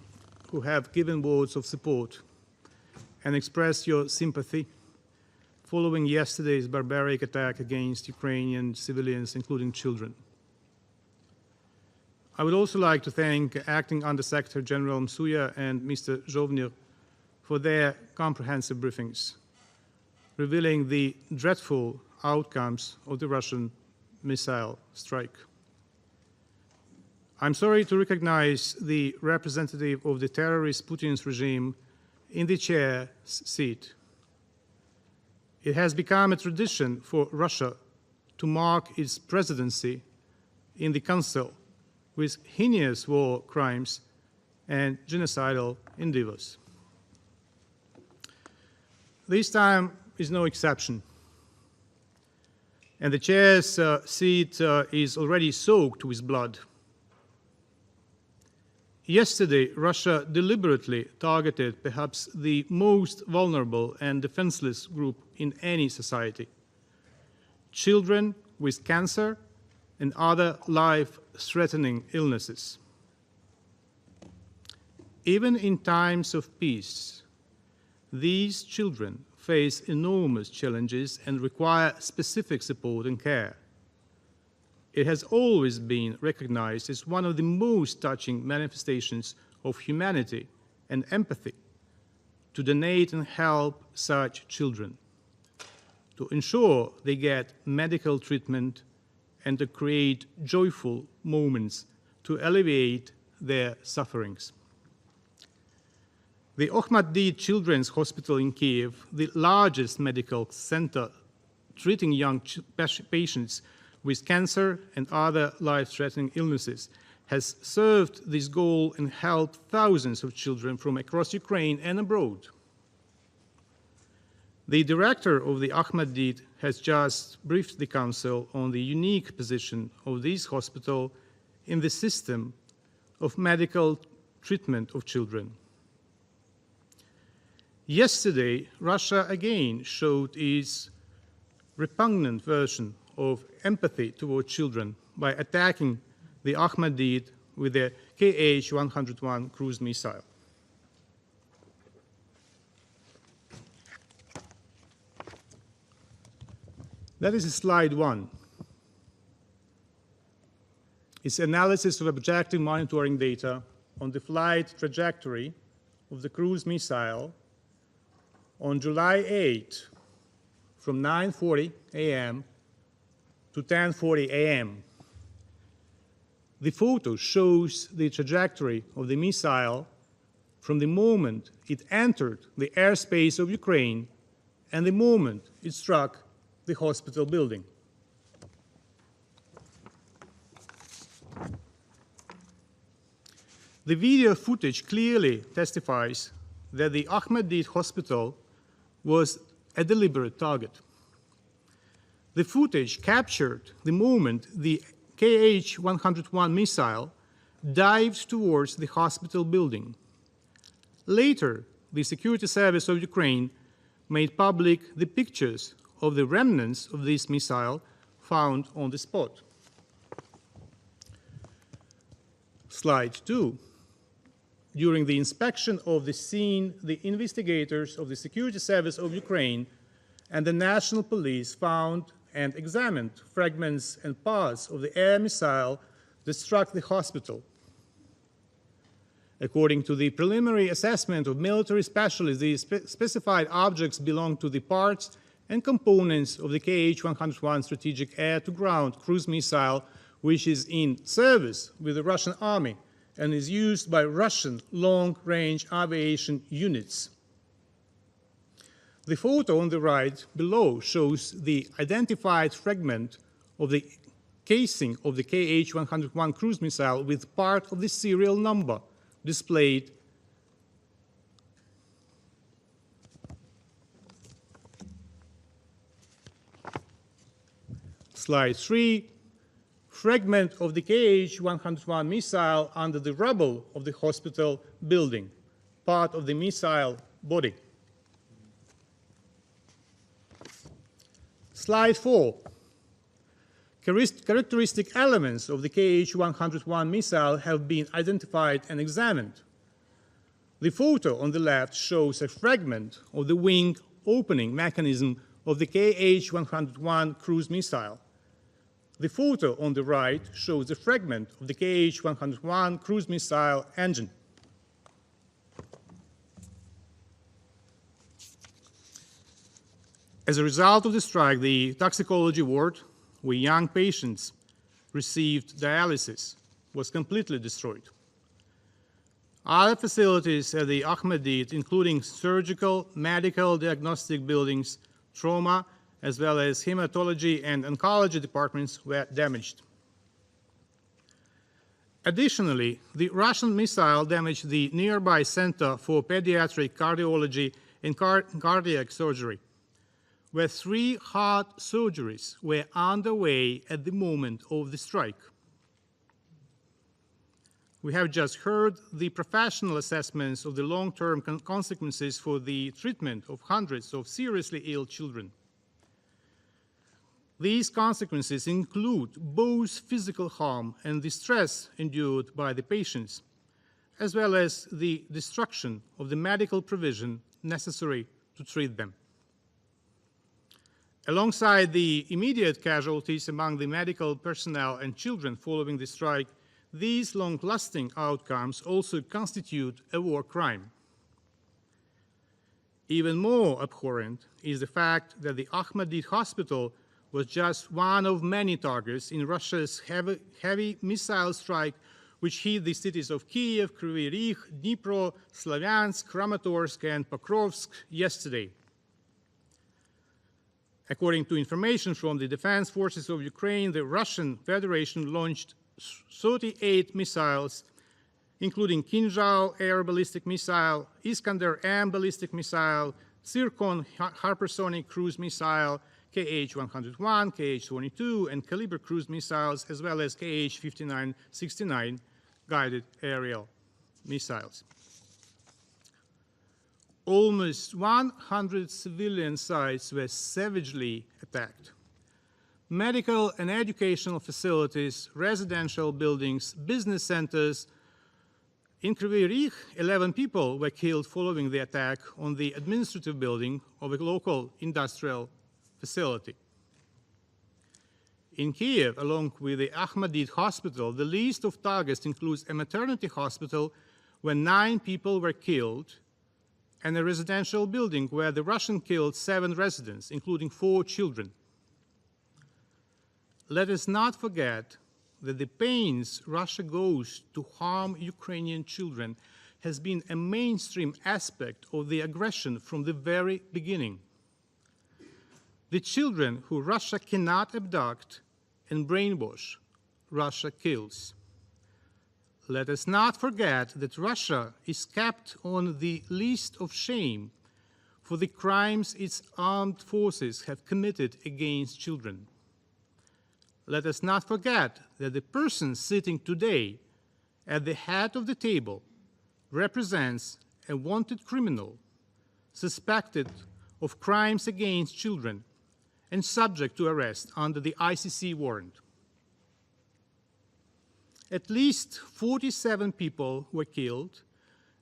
who have given words of support and expressed your sympathy following yesterday's barbaric attack against Ukrainian civilians, including children. I would also like to thank Acting Under-Secretary General Msuya and Mr. Zhovnir for their comprehensive briefings, revealing the dreadful outcomes of the Russian missile strike. I'm sorry to recognize the representative of the terrorist Putin's regime in the chair's seat. It has become a tradition for Russia to mark its presidency in the Council with heinous war crimes and genocidal endeavors. This time is no exception, and the chair's seat is already soaked with blood. Yesterday, Russia deliberately targeted perhaps the most vulnerable and defenseless group in any society: children with cancer and other life-threatening illnesses. Even in times of peace, these children face enormous challenges and require specific support and care. It has always been recognized as one of the most touching manifestations of humanity and empathy to donate and help such children, to ensure they get medical treatment, and to create joyful moments to alleviate their sufferings. The Okhmatdyt Children's Hospital in Kiev, the largest medical center treating young patients with cancer and other life-threatening illnesses, has served this goal and helped thousands of children from across Ukraine and abroad. The director of the Okhmatdyt has just briefed the Council on the unique position of this hospital in the system of medical treatment of children. Yesterday, Russia again showed its repugnant version of empathy toward children by attacking the Okhmatdyt with the Kh-101 cruise missile. That is slide 1. It's analysis of objective monitoring data on the flight trajectory of the cruise missile on July 8 from 9:40 a.m. to 10:40 a.m. The photo shows the trajectory of the missile from the moment it entered the airspace of Ukraine and the moment it struck the hospital building. The video footage clearly testifies that the Okhmatdyt hospital was a deliberate target. The footage captured the moment the Kh-101 missile dived towards the hospital building. Later, the Security Service of Ukraine made public the pictures of the remnants of this missile found on the spot. Slide 2. During the inspection of the scene, the investigators of the Security Service of Ukraine and the National Police found and examined fragments and parts of the air missile that struck the hospital. According to the preliminary assessment of military specialists, the specified objects belong to the parts and components of the Kh-101 strategic air-to-ground cruise missile, which is in service with the Russian army and is used by Russian long-range aviation units. The photo on the right below shows the identified fragment of the casing of the Kh-101 cruise missile with part of the serial number displayed . Slide 3, fragment of the Kh-101 missile under the rubble of the hospital building, part of the missile body. Slide 4, characteristic elements of the Kh-101 missile have been identified and examined. The photo on the left shows a fragment of the wing opening mechanism of the Kh-101 cruise missile. The photo on the right shows a fragment of the Kh-101 cruise missile engine. As a result of the strike, the toxicology ward, where young patients received dialysis, was completely destroyed. Other facilities at the Okhmatdyt, including surgical, medical, diagnostic buildings, trauma, as well as hematology and oncology departments, were damaged. Additionally, the Russian missile damaged the nearby Center for Pediatric Cardiology and Cardiac Surgery, where 3 heart surgeries were underway at the moment of the strike. We have just heard the professional assessments of the long-term consequences for the treatment of hundreds of seriously ill children. These consequences include both physical harm and distress endured by the patients, as well as the destruction of the medical provision necessary to treat them. Alongside the immediate casualties among the medical personnel and children following the strike, these long-lasting outcomes also constitute a war crime. Even more abhorrent is the fact that the Okhmatdyt hospital was just one of many targets in Russia's heavy missile strike, which hit the cities of Kiev, Kryvyi Rih, Dnipro, Slavyansk, Kramatorsk, and Pokrovsk yesterday. According to information from the Defense Forces of Ukraine, the Russian Federation launched 38 missiles, including Kinzhal air ballistic missile, Iskander-M ballistic missile, Zircon hypersonic cruise missile, KH-101, KH-22, and Caliber cruise missiles, as well as KH-5969 guided aerial missiles. Almost 100 civilian sites were savagely attacked. Medical and educational facilities, residential buildings, business centers. In Kryvyi Rih, 11 people were killed following the attack on the administrative building of a local industrial facility. In Kiev, along with the Okhmatdyt hospital, the list of targets includes a maternity hospital where 9 people were killed and a residential building where the Russians killed 7 residents, including 4 children. Let us not forget that the pains Russia goes to harm Ukrainian children has been a mainstream aspect of the aggression from the very beginning. The children who Russia cannot abduct and brainwash, Russia kills. Let us not forget that Russia is kept on the list of shame for the crimes its armed forces have committed against children. Let us not forget that the person sitting today at the head of the table represents a wanted criminal suspected of crimes against children and subject to arrest under the ICC warrant. At least 47 people were killed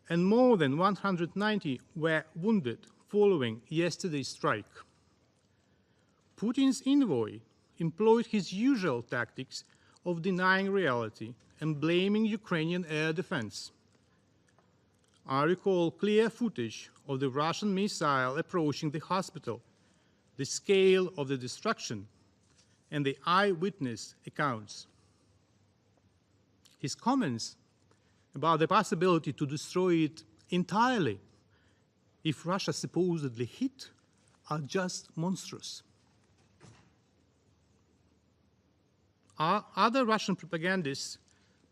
and more than 190 were wounded following yesterday's strike. Putin's envoy employed his usual tactics of denying reality and blaming Ukrainian air defense. I recall clear footage of the Russian missile approaching the hospital, the scale of the destruction, and the eyewitness accounts. His comments about the possibility to destroy it entirely if Russia supposedly hit are just monstrous. Other Russian propagandists,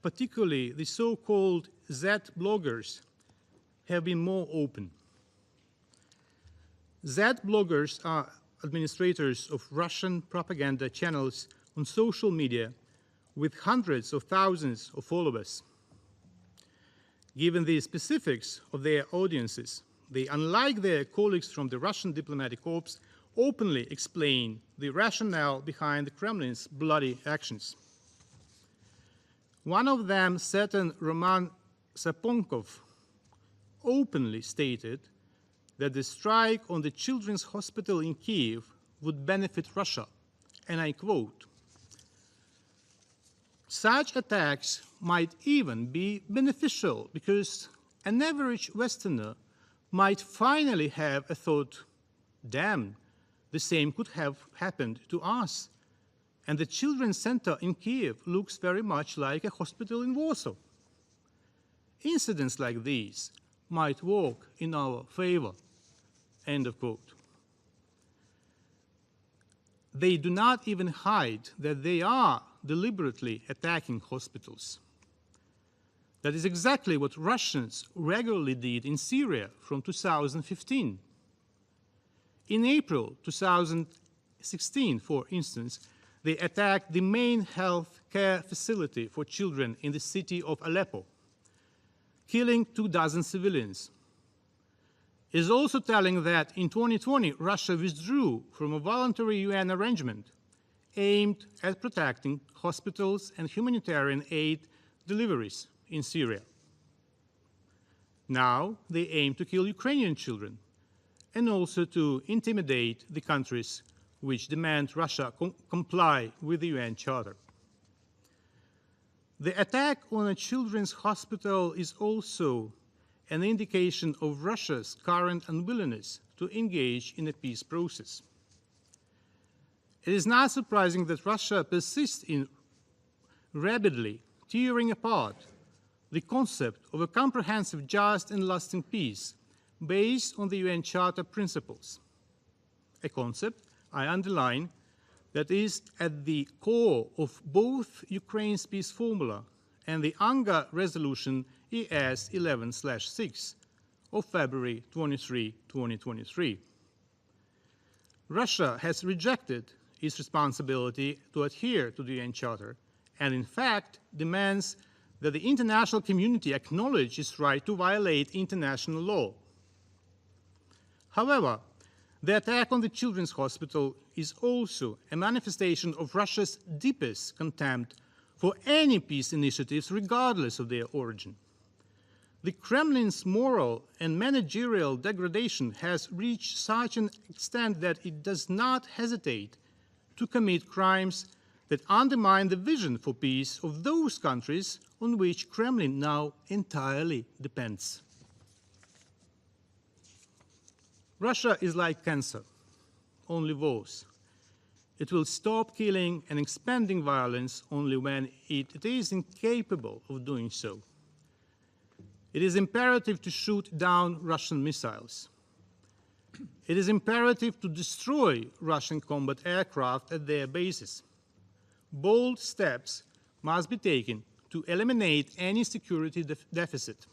particularly the so-called Z bloggers, have been more open. Z bloggers are administrators of Russian propaganda channels on social media with hundreds of thousands of followers. Given the specifics of their audiences, they, unlike their colleagues from the Russian diplomatic corps, openly explain the rationale behind the Kremlin's bloody actions. One of them, certain Roman Saponkov, openly stated that the strike on the children's hospital in Kiev would benefit Russia, and I quote, "Such attacks might even be beneficial because an average Westerner might finally have a thought, damn, the same could have happened to us. And the children's center in Kiev looks very much like a hospital in Warsaw. Incidents like these might work in our favor." End of quote. They do not even hide that they are deliberately attacking hospitals. That is exactly what Russians regularly did in Syria from 2015. In April 2016, for instance, they attacked the main health care facility for children in the city of Aleppo, killing 24 civilians. It is also telling that in 2020, Russia withdrew from a voluntary UN arrangement aimed at protecting hospitals and humanitarian aid deliveries in Syria. Now they aim to kill Ukrainian children and also to intimidate the countries which demand Russia comply with the UN Charter. The attack on a children's hospital is also an indication of Russia's current unwillingness to engage in a peace process. It is not surprising that Russia persists in rapidly tearing apart the concept of a comprehensive, just, and lasting peace based on the UN Charter principles, a concept, I underline, that is at the core of both Ukraine's peace formula and the UNGA resolution ES 11/6 of February 23, 2023. Russia has rejected its responsibility to adhere to the UN Charter and, in fact, demands that the international community acknowledge its right to violate international law. However, the attack on the children's hospital is also a manifestation of Russia's deepest contempt for any peace initiatives, regardless of their origin. The Kremlin's moral and managerial degradation has reached such an extent that it does not hesitate to commit crimes that undermine the vision for peace of those countries on which Kremlin now entirely depends. Russia is like cancer, only worse. It will stop killing and expanding violence only when it is incapable of doing so. It is imperative to shoot down Russian missiles. It is imperative to destroy Russian combat aircraft at their bases. Bold steps must be taken to eliminate any security deficit.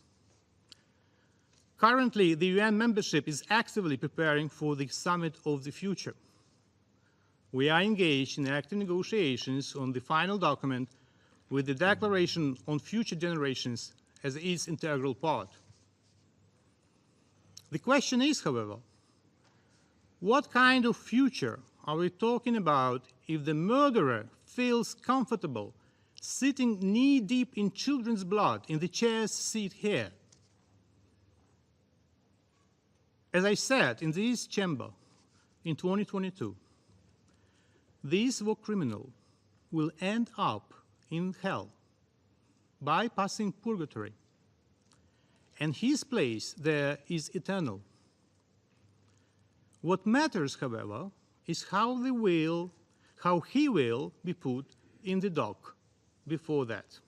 Currently, the UN membership is actively preparing for the Summit of the Future. We are engaged in active negotiations on the final document with the Declaration on Future Generations as its integral part. The question is, however, what kind of future are we talking about if the murderer feels comfortable sitting knee-deep in children's blood in the chair's seat here? As I said in this chamber in 2022, this war criminal will end up in hell, bypassing purgatory, and his place there is eternal. What matters, however, is how he will be put in the dock before that.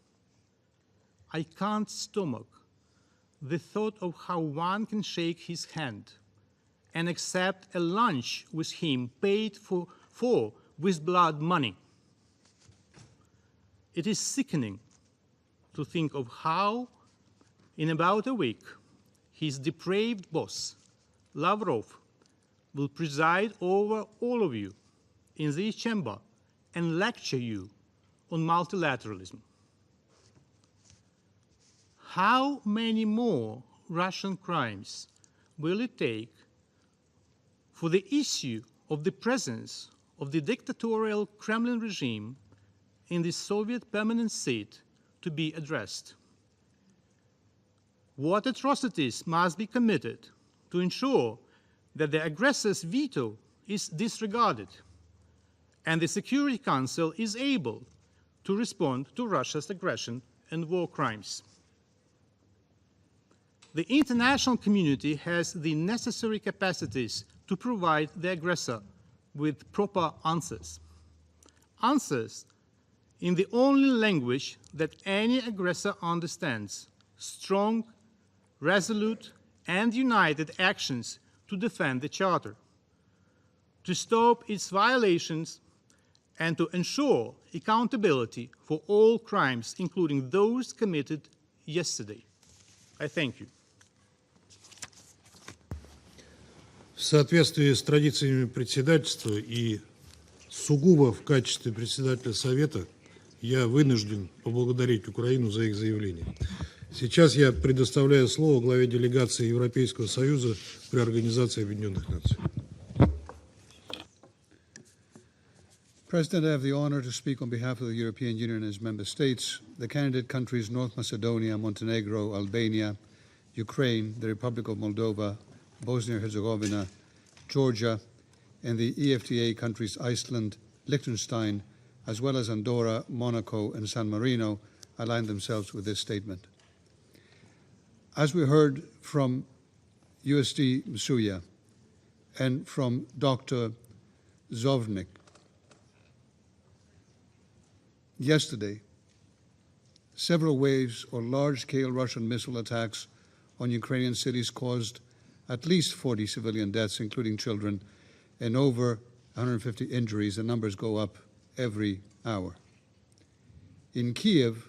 I can't stomach the thought of how one can shake his hand and accept a lunch with him paid for with blood money. It is sickening to think of how, in about a week, his depraved boss, Lavrov, will preside over all of you in this chamber and lecture you on multilateralism. How many more Russian crimes will it take for the issue of the presence of the dictatorial Kremlin regime in the Soviet permanent seat to be addressed? What atrocities must be committed to ensure that the aggressor's veto is disregarded and the Security Council is able to respond to Russia's aggression and war crimes? The international community has the necessary capacities to provide the aggressor with proper answers. Answers in the only language that any aggressor understands: strong, resolute, and united actions to defend the Charter, to stop its violations, and to ensure accountability for all crimes, including those committed yesterday. I thank you. В соответствии с традициями председательства и сугубо в качестве председателя Совета я вынужден поблагодарить Украину за их заявление. Сейчас я предоставляю слово главе делегации Европейского Союза при Организации Объединенных Наций. President, I have the honor to speak on behalf of the European Union and its member states, the candidate countries North Macedonia, Montenegro, Albania, Ukraine, the Republic of Moldova, Bosnia and Herzegovina, Georgia, and the EFTA countries Iceland, Liechtenstein, as well as Andorra, Monaco, and San Marino, align themselves with this statement. As we heard from USD Msuya and from Dr. Zovnik yesterday, several waves or large-scale Russian missile attacks on Ukrainian cities caused at least 40 civilian deaths, including children, and over 150 injuries. The numbers go up every hour. In Kiev,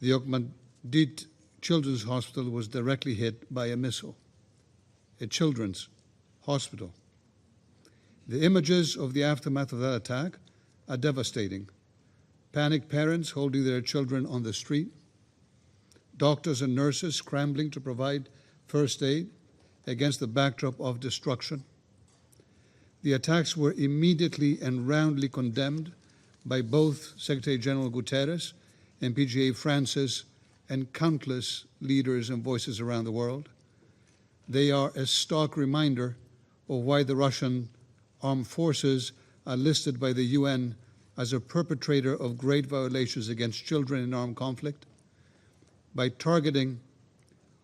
the Okhmatdyt Children's Hospital was directly hit by a missile, a children's hospital. The images of the aftermath of that attack are devastating. Panicked parents holding their children on the street, doctors and nurses scrambling to provide first aid against the backdrop of destruction. The attacks were immediately and roundly condemned by both Secretary General Guterres and PGA Francis and countless leaders and voices around the world. They are a stark reminder of why the Russian armed forces are listed by the UN as a perpetrator of great violations against children in armed conflict. By targeting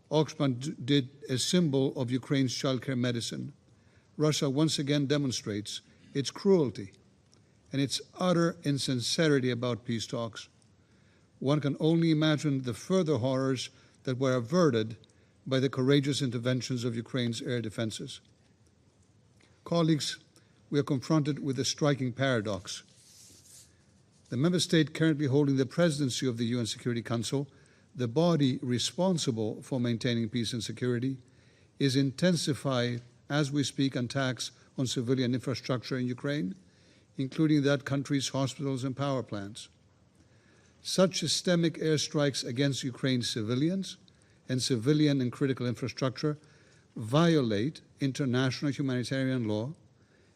Okhmatdyt, a symbol of Ukraine's childcare medicine, Russia once again demonstrates its cruelty and its utter insincerity about peace talks. One can only imagine the further horrors that were averted by the courageous interventions of Ukraine's air defenses. Colleagues, we are confronted with a striking paradox. The member state currently holding the presidency of the UN Security Council, the body responsible for maintaining peace and security, is intensifying, as we speak, attacks on civilian infrastructure in Ukraine, including that country's hospitals and power plants. Such systemic airstrikes against Ukraine's civilians and civilian and critical infrastructure violate international humanitarian law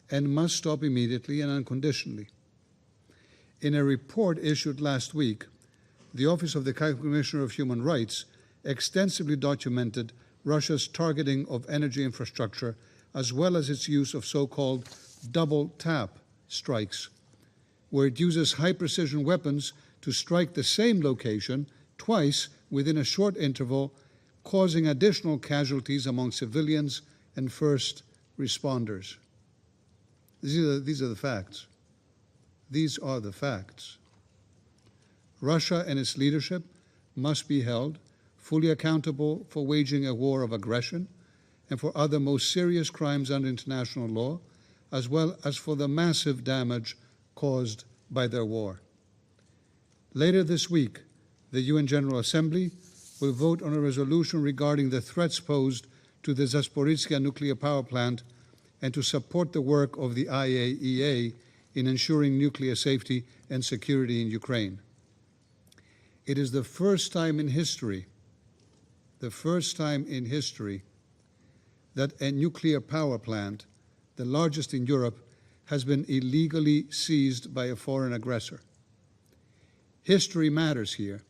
and must stop immediately and unconditionally. In a report issued last week, the Office of the Commissioner of Human Rights extensively documented Russia's targeting of energy infrastructure as well as its use of so-called double tap strikes, where it uses high-precision weapons to strike the same location twice within a short interval, causing additional casualties among civilians and first responders. These are the facts. These are the facts. Russia and its leadership must be held fully accountable for waging a war of aggression and for other most serious crimes under international law, as well as for the massive damage caused by their war. Later this week, the UN General Assembly will vote on a resolution regarding the threats posed to the Zaporizhzhia nuclear power plant and to support the work of the IAEA in ensuring nuclear safety and security in Ukraine. It is the first time in history, that a nuclear power plant, the largest in Europe, has been illegally seized by a foreign aggressor. History matters here.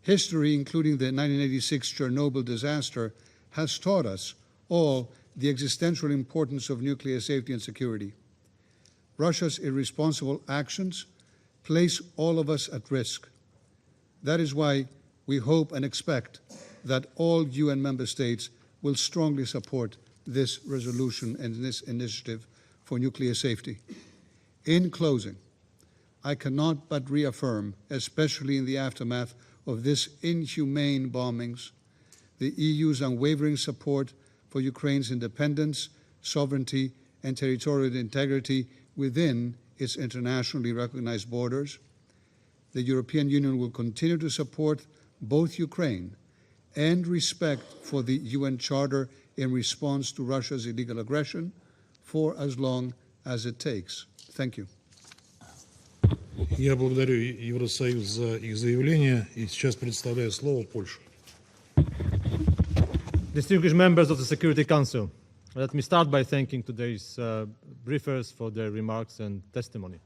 History, including the 1986 Chernobyl disaster, has taught us all the existential importance of nuclear safety and security. Russia's irresponsible actions place all of us at risk. That is why we hope and expect that all UN member states will strongly support this resolution and this initiative for nuclear safety. In closing, I cannot but reaffirm, especially in the aftermath of this inhumane bombings, the EU's unwavering support for Ukraine's independence, sovereignty, and territorial integrity within its internationally recognized borders. The European Union will continue to support both Ukraine and respect for the UN Charter in response to Russia's illegal aggression for as long as it takes. Thank you. Я благодарю Евросоюз за их заявление и сейчас предоставляю слово Польше. Distinguished members of the Security Council, let me start by thanking today's briefers for their remarks and testimony.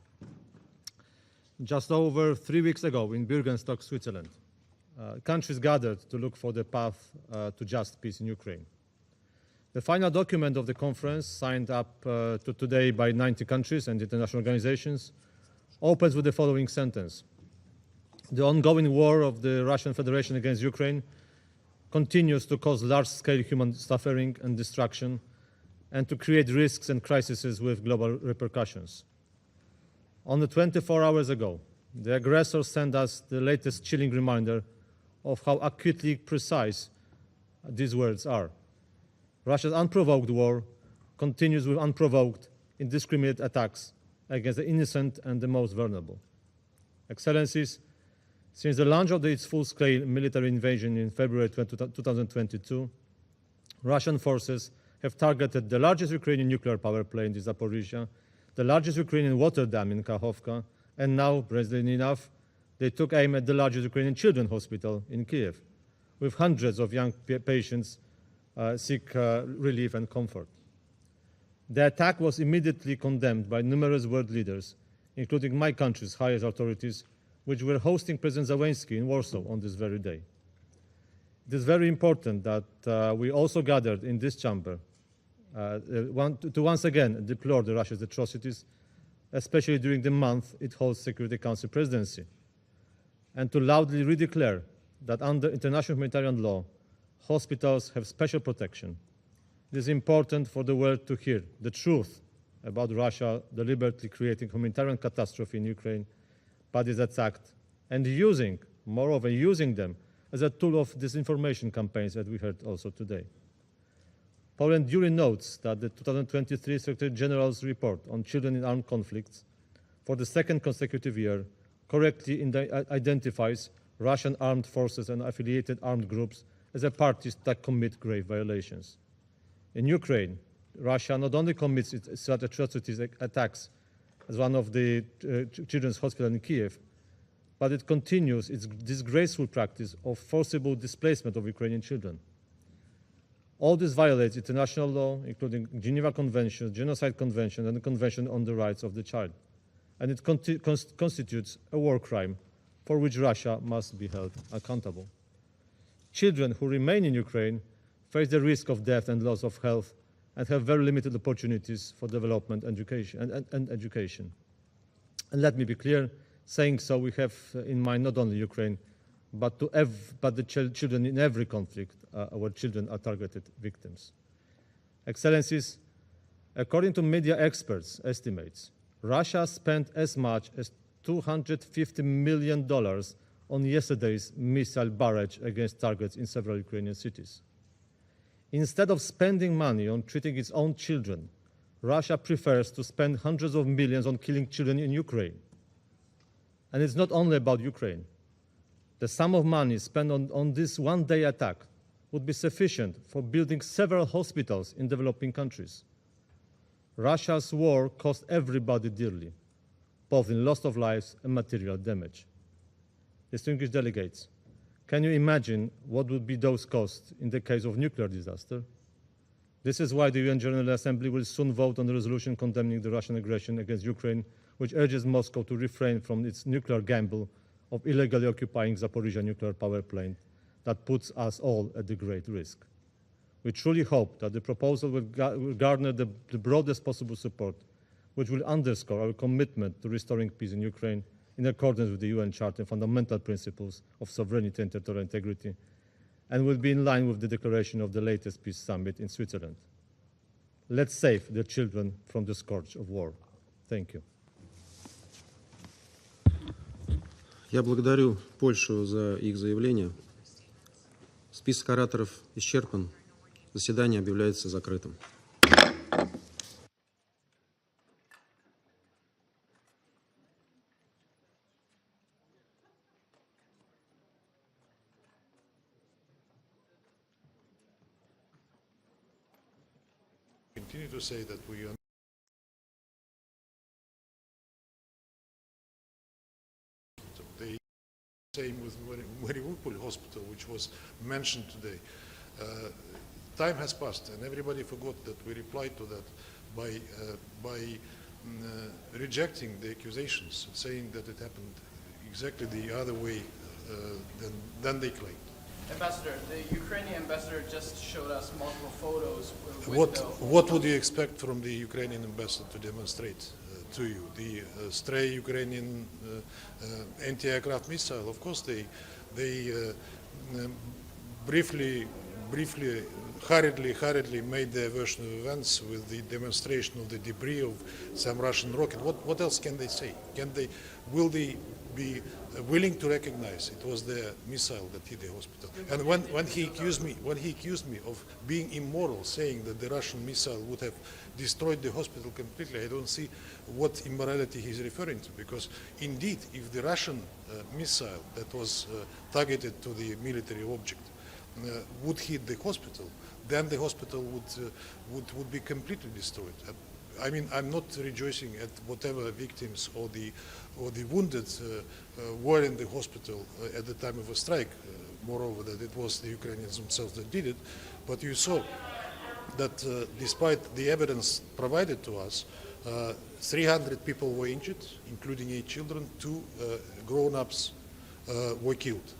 just over 3 weeks ago in Bürgenstock, Switzerland. Countries gathered to look for the path to just peace in Ukraine. The final document of the conference, signed up to today by 90 countries and international organizations, opens with the following sentence. The ongoing war of the Russian Federation against Ukraine continues to cause large-scale human suffering and destruction and to create risks and crises with global repercussions. Only 24 hours ago, the aggressor sent us the latest chilling reminder of how acutely precise these words are. Russia's unprovoked war continues with unprovoked, indiscriminate attacks against the innocent and the most vulnerable. Excellencies, since the launch of its full-scale military invasion in February 2022, Russian forces have targeted the largest Ukrainian nuclear power plant in Zaporizhia, the largest Ukrainian water dam in Kakhovka, and now, brazenly enough, they took aim at the largest Ukrainian children's hospital in Kiev, with hundreds of young patients seek relief and comfort. The attack was immediately condemned by numerous world leaders, including my country's highest authorities, which were hosting President Zelensky in Warsaw on this very day. It is very important that we also gathered in this chamber to once again deplore the Russia's atrocities, especially during the month it holds Security Council presidency, and to loudly redeclare that under international humanitarian law, hospitals have special protection. It is important for the world to hear the truth about Russia deliberately creating humanitarian catastrophe in Ukraine, but is attacked, and moreover, using them as a tool of disinformation campaigns, as we heard also today. Poland duly notes that the 2023 Secretary General's report on children in armed conflicts for the second consecutive year correctly identifies Russian armed forces and affiliated armed groups as parties that commit grave violations. In Ukraine, Russia not only commits such atrocities attacks as one of the children's hospitals in Kiev, but it continues its disgraceful practice of forcible displacement of Ukrainian children. All this violates international law, including Geneva Convention, Genocide Convention, and the Convention on the Rights of the Child. And it constitutes a war crime for which Russia must be held accountable. Children who remain in Ukraine face the risk of death and loss of health and have very limited opportunities for development and education. And let me be clear, saying so, we have in mind not only Ukraine, but the children in every conflict where children are targeted victims. Excellencies, according to media experts' estimates, Russia spent as much as $250 million on yesterday's missile barrage against targets in several Ukrainian cities. Instead of spending money on treating its own children, Russia prefers to spend hundreds of millions on killing children in Ukraine. And it's not only about Ukraine. The sum of money spent on this one-day attack would be sufficient for building several hospitals in developing countries. Russia's war cost everybody dearly, both in loss of lives and material damage. Distinguished delegates, can you imagine what would be those costs in the case of nuclear disaster? This is why the UN General Assembly will soon vote on the resolution condemning the Russian aggression against Ukraine, which urges Moscow to refrain from its nuclear gamble of illegally occupying Zaporizhia nuclear power plant that puts us all at the great risk. We truly hope that the proposal will garner the broadest possible support, which will underscore our commitment to restoring peace in Ukraine in accordance with the UN Charter and fundamental principles of sovereignty and territorial integrity, and will be in line with the declaration of the latest peace summit in Switzerland. Let's save the children from the scourge of war. Thank you. Я благодарю Польшу за их заявление. Список ораторов исчерпан. Заседание объявляется закрытым. Continue to say that we are the same with Mariupol Hospital, which was mentioned today. Time has passed, and everybody forgot that we replied to that by rejecting the accusations, saying that it happened exactly the other way than they claimed. Ambassador, the Ukrainian ambassador just showed us multiple photos. With What would you expect from the Ukrainian ambassador to demonstrate to you? The stray Ukrainian anti-aircraft missile? Of course, they briefly, hurriedly made their version of events with the demonstration of the debris of some Russian rocket. What else can they say? Will they be willing to recognize it was their missile that hit the hospital? And when he accused me of being immoral, saying that the Russian missile would have destroyed the hospital completely, I don't see what immorality he's referring to, because indeed, if the Russian missile that was targeted to the military object would hit the hospital, then the hospital would be completely destroyed. I mean, I'm not rejoicing at whatever victims or the wounded were in the hospital at the time of a strike. Moreover, that it was the Ukrainians themselves that did it. But you saw that despite the evidence provided to us, 300 people were injured, including 8 children, 2 grown-ups were killed.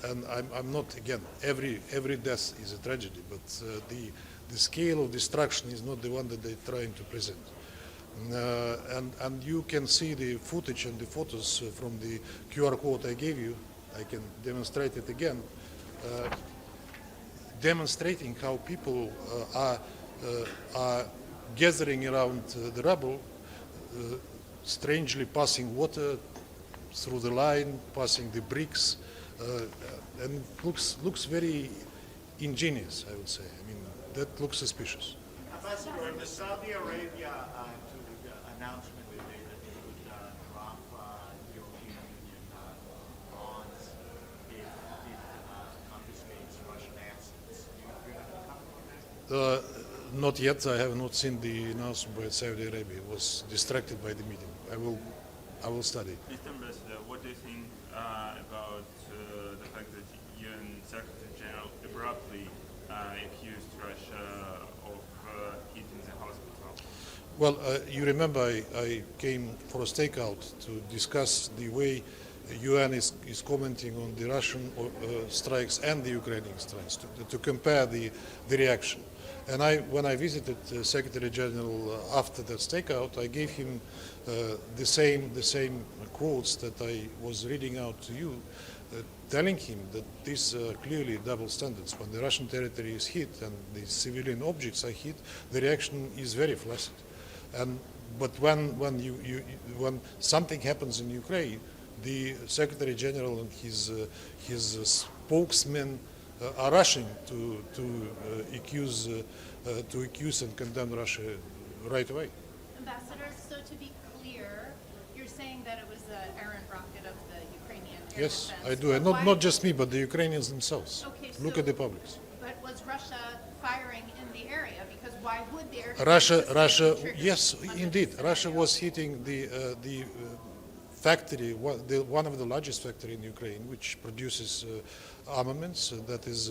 And I'm not, again, every death is a tragedy, but the scale of destruction is not the one that they're trying to present. And you can see the footage and the photos from the QR code I gave you. I can demonstrate it again, demonstrating how people are gathering around the rubble, strangely passing water through the line, passing the bricks, and looks very ingenious, I would say. I mean, that looks suspicious. Ambassador, the Saudi Arabia announcement today that they would drop European Union bonds if it confiscates Russian assets. Do you have any comment on that? Not yet. I have not seen the announcement by Saudi Arabia. I was distracted by the meeting. I will study. Mr. Ambassador, what do you think about the fact that UN Secretary General abruptly accused Russia of hitting the hospital? Well, you remember I came for a stakeout to discuss the way UN is commenting on the Russian strikes and the Ukrainian strikes, to compare the reaction. And when I visited Secretary General after that stakeout, I gave him the same quotes that I was reading out to you, telling him that these are clearly double standards. When the Russian territory is hit and the civilian objects are hit, the reaction is very flaccid. But when something happens in Ukraine, the Secretary General and his spokesmen are rushing to accuse and condemn Russia right away. Ambassador, so to be clear, you're saying that it was an errant rocket of the Ukrainian air Yes, defense. I do, and not just me, but the Ukrainians themselves. Okay, Look so, at the publics. But was Russia firing in the area? Because why would the air Russia, trigger yes, indeed, Russia was hitting the factory, one of the largest factory in Ukraine, which produces armaments. That is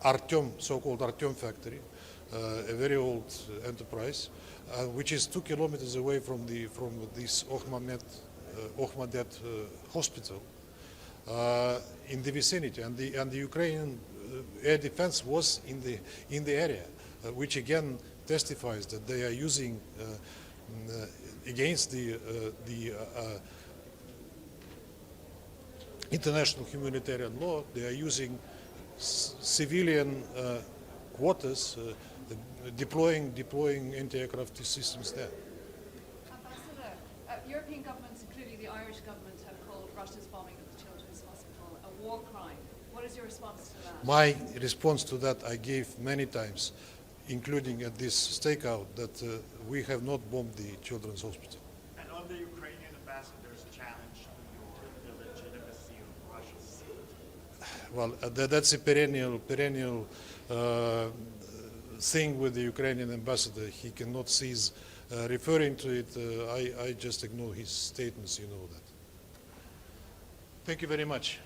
Artyom, so-called Artyom factory, a very old enterprise, which is 2 kilometers away from this Okhmatdyt hospital in the vicinity, and the Ukrainian air defense was in the area, which again testifies that they are using against the international humanitarian law. They are using civilian quarters, deploying anti-aircraft systems there. Ambassador, European governments, including the Irish government, have called Russia's bombing of the children's hospital a war crime. What is your response to that? My response to that I gave many times, including at this stakeout, that we have not bombed the children's hospital. And on the Ukrainian ambassador's challenge to the legitimacy of Russia's seat? Well, that's a perennial thing with the Ukrainian ambassador. He cannot cease referring to it. I just ignore his statements, you know that. Thank you very much.